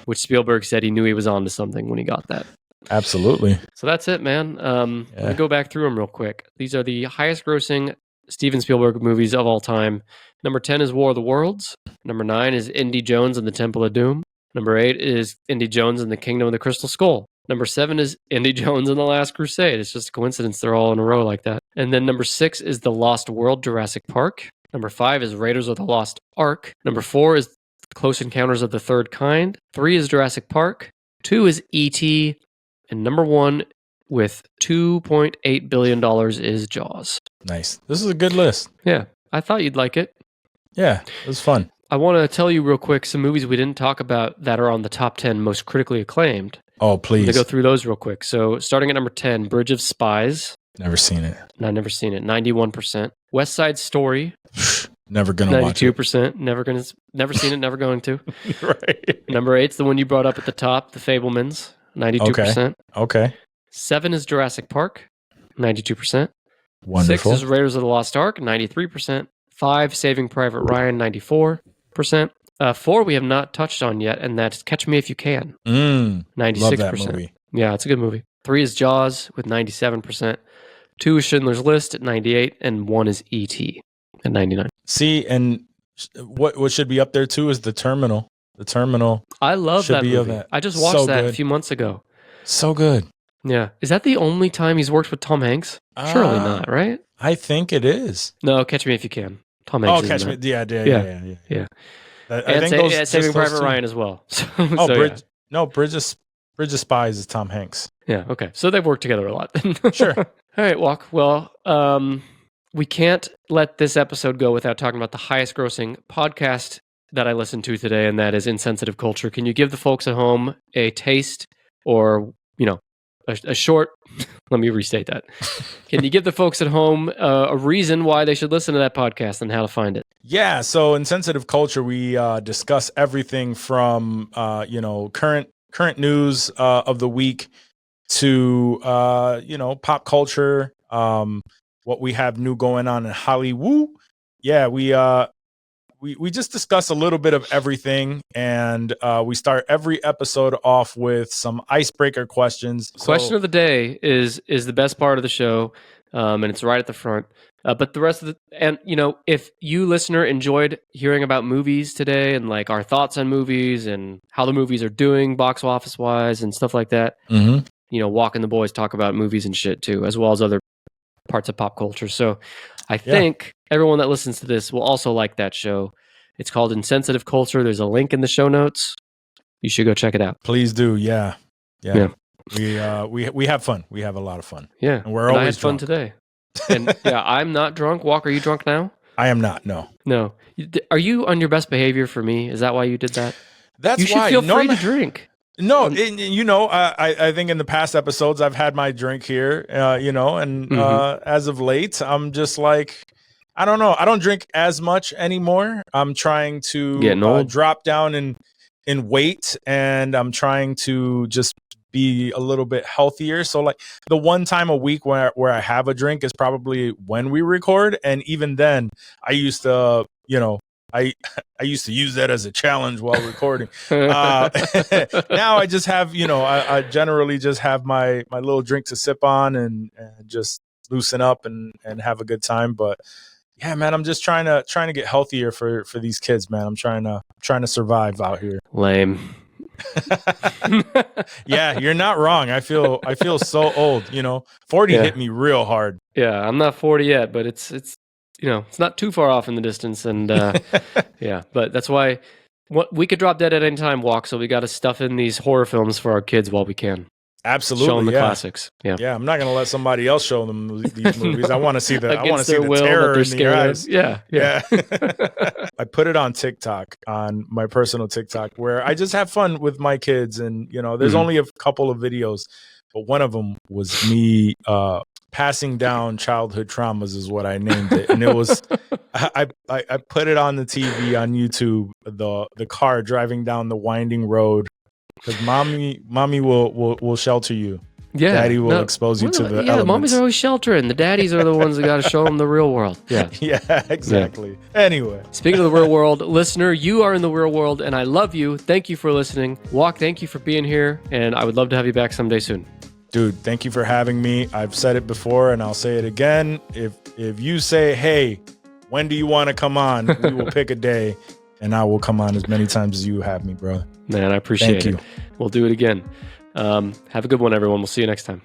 which Spielberg said he knew he was onto something when he got that. Absolutely. So that's it, man. Let me go back through them real quick. These are the highest-grossing Steven Spielberg movies of all time. Number 10 is War of the Worlds. Number 9 is Indy Jones and the Temple of Doom. Number 8 is Indy Jones and the Kingdom of the Crystal Skull. Number 7 is Indy Jones and the Last Crusade. It's just a coincidence they're all in a row like that. And then number 6 is The Lost World, Jurassic Park. Number 5 is Raiders of the Lost Ark. Number 4 is Close Encounters of the Third Kind. 3 is Jurassic Park. 2 is E.T. And number 1 with $2.8 billion is Jaws. Nice. This is a good list. Yeah, I thought you'd like it. Yeah, it was fun. I want to tell you real quick some movies we didn't talk about that are on the top 10 most critically acclaimed. Oh, please. I'm going to go through those real quick. So starting at number 10, Bridge of Spies. Never seen it. No, never seen it. 91%. West Side Story. Never gonna watch it. 92%. Never seen it, never going to. Right. Number 8's the one you brought up at the top, The Fablemans. 92%. Okay. 7 is Jurassic Park. 92%. Wonderful. 6 is Raiders of the Lost Ark. 93%. 5, Saving Private Ryan. 94%. 4 we have not touched on yet, and that's Catch Me If You Can. 96%. Love that movie. Yeah, it's a good movie. 3 is Jaws with 97%. 2 is Schindler's List at 98%, and 1 is E.T. at 99%. See, and what should be up there too is The Terminal. The Terminal. I love should that be movie. of that. I just watched So that a good. few months ago. So good. Yeah. Is that the only time he's worked with Tom Hanks? Surely not, right? I think it is. No, Catch Me If You Can. Tom Hanks. Oh, is Catch in Me. that. Yeah. I And think those Saving just those Private two. Ryan as well. Oh, So, Bridge of Spies is Tom Hanks. yeah. Okay. So they've worked together a lot. Sure. All right, Walk. Well, we can't let this episode go without talking about the highest grossing podcast that I listened to today, and that is Insensitive Culture. Can you give the folks at home a taste or, a short, let me restate that. Can you give the folks at home a reason why they should listen to that podcast and how to find it? Yeah, so in Sensitive Culture, we discuss everything from current news of the week to pop culture, what we have new going on in Hollywood. Yeah, we just discuss a little bit of everything, and we start every episode off with some icebreaker questions. Question of the day is the best part of the show, and it's right at the front. But the rest of and if you listener enjoyed hearing about movies today and like our thoughts on movies and how the movies are doing box office wise and stuff like that, Walk and the boys talk about movies and shit too, as well as other parts of pop culture. So I think everyone that listens to this will also like that show. It's called Insensitive Culture. There's a link in the show notes. You should go check it out. Please do. Yeah. We have fun. We have a lot of fun. Yeah. And we're always I had fun today. And I'm not drunk. Walk, are you drunk now? I am not. No. Are you on your best behavior for me? Is that why you did that? That's you should why. feel free to drink. No, I think in the past episodes I've had my drink here, as of late I'm just like, I don't know. I don't drink as much anymore. I'm trying to drop down in weight, and I'm trying to just be a little bit healthier. So like the one time a week where I have a drink is probably when we record, and even then I used to, I used to use that as a challenge while recording. Now I just have, I generally just have my little drink to sip on and just loosen up and have a good time. But yeah, man, I'm just trying to get healthier for these kids, man. I'm trying to survive out here. Lame. Yeah, you're not wrong. I feel so old. 40 hit me real hard. Yeah, I'm not 40 yet, but it's it's not too far off in the distance, and but that's why we could drop dead at any time, Walk. So we got to stuff in these horror films for our kids while we can. Absolutely, show them the classics. Yeah. I'm not gonna let somebody else show them these movies. I want to see the will, terror in their eyes. Yeah. I put it on TikTok, on my personal TikTok, where I just have fun with my kids, and there's only a couple of videos, but one of them was me passing down childhood traumas, is what I named it, and it was I put it on the TV on YouTube, the car driving down the winding road, because mommy will shelter you. Yeah, daddy will expose you to the elements. The mommies are always sheltering. The daddies are the ones that got to show them the real world. Yeah, exactly. Yeah. Anyway, speaking of the real world, listener, you are in the real world, and I love you. Thank you for listening. Walk, thank you for being here, and I would love to have you back someday soon. Dude, thank you for having me. I've said it before, and I'll say it again. If you say, hey, when do you want to come on? We will pick a day, and I will come on as many times as you have me, bro. Man, I appreciate it. We'll do it again. Have a good one, everyone. We'll see you next time.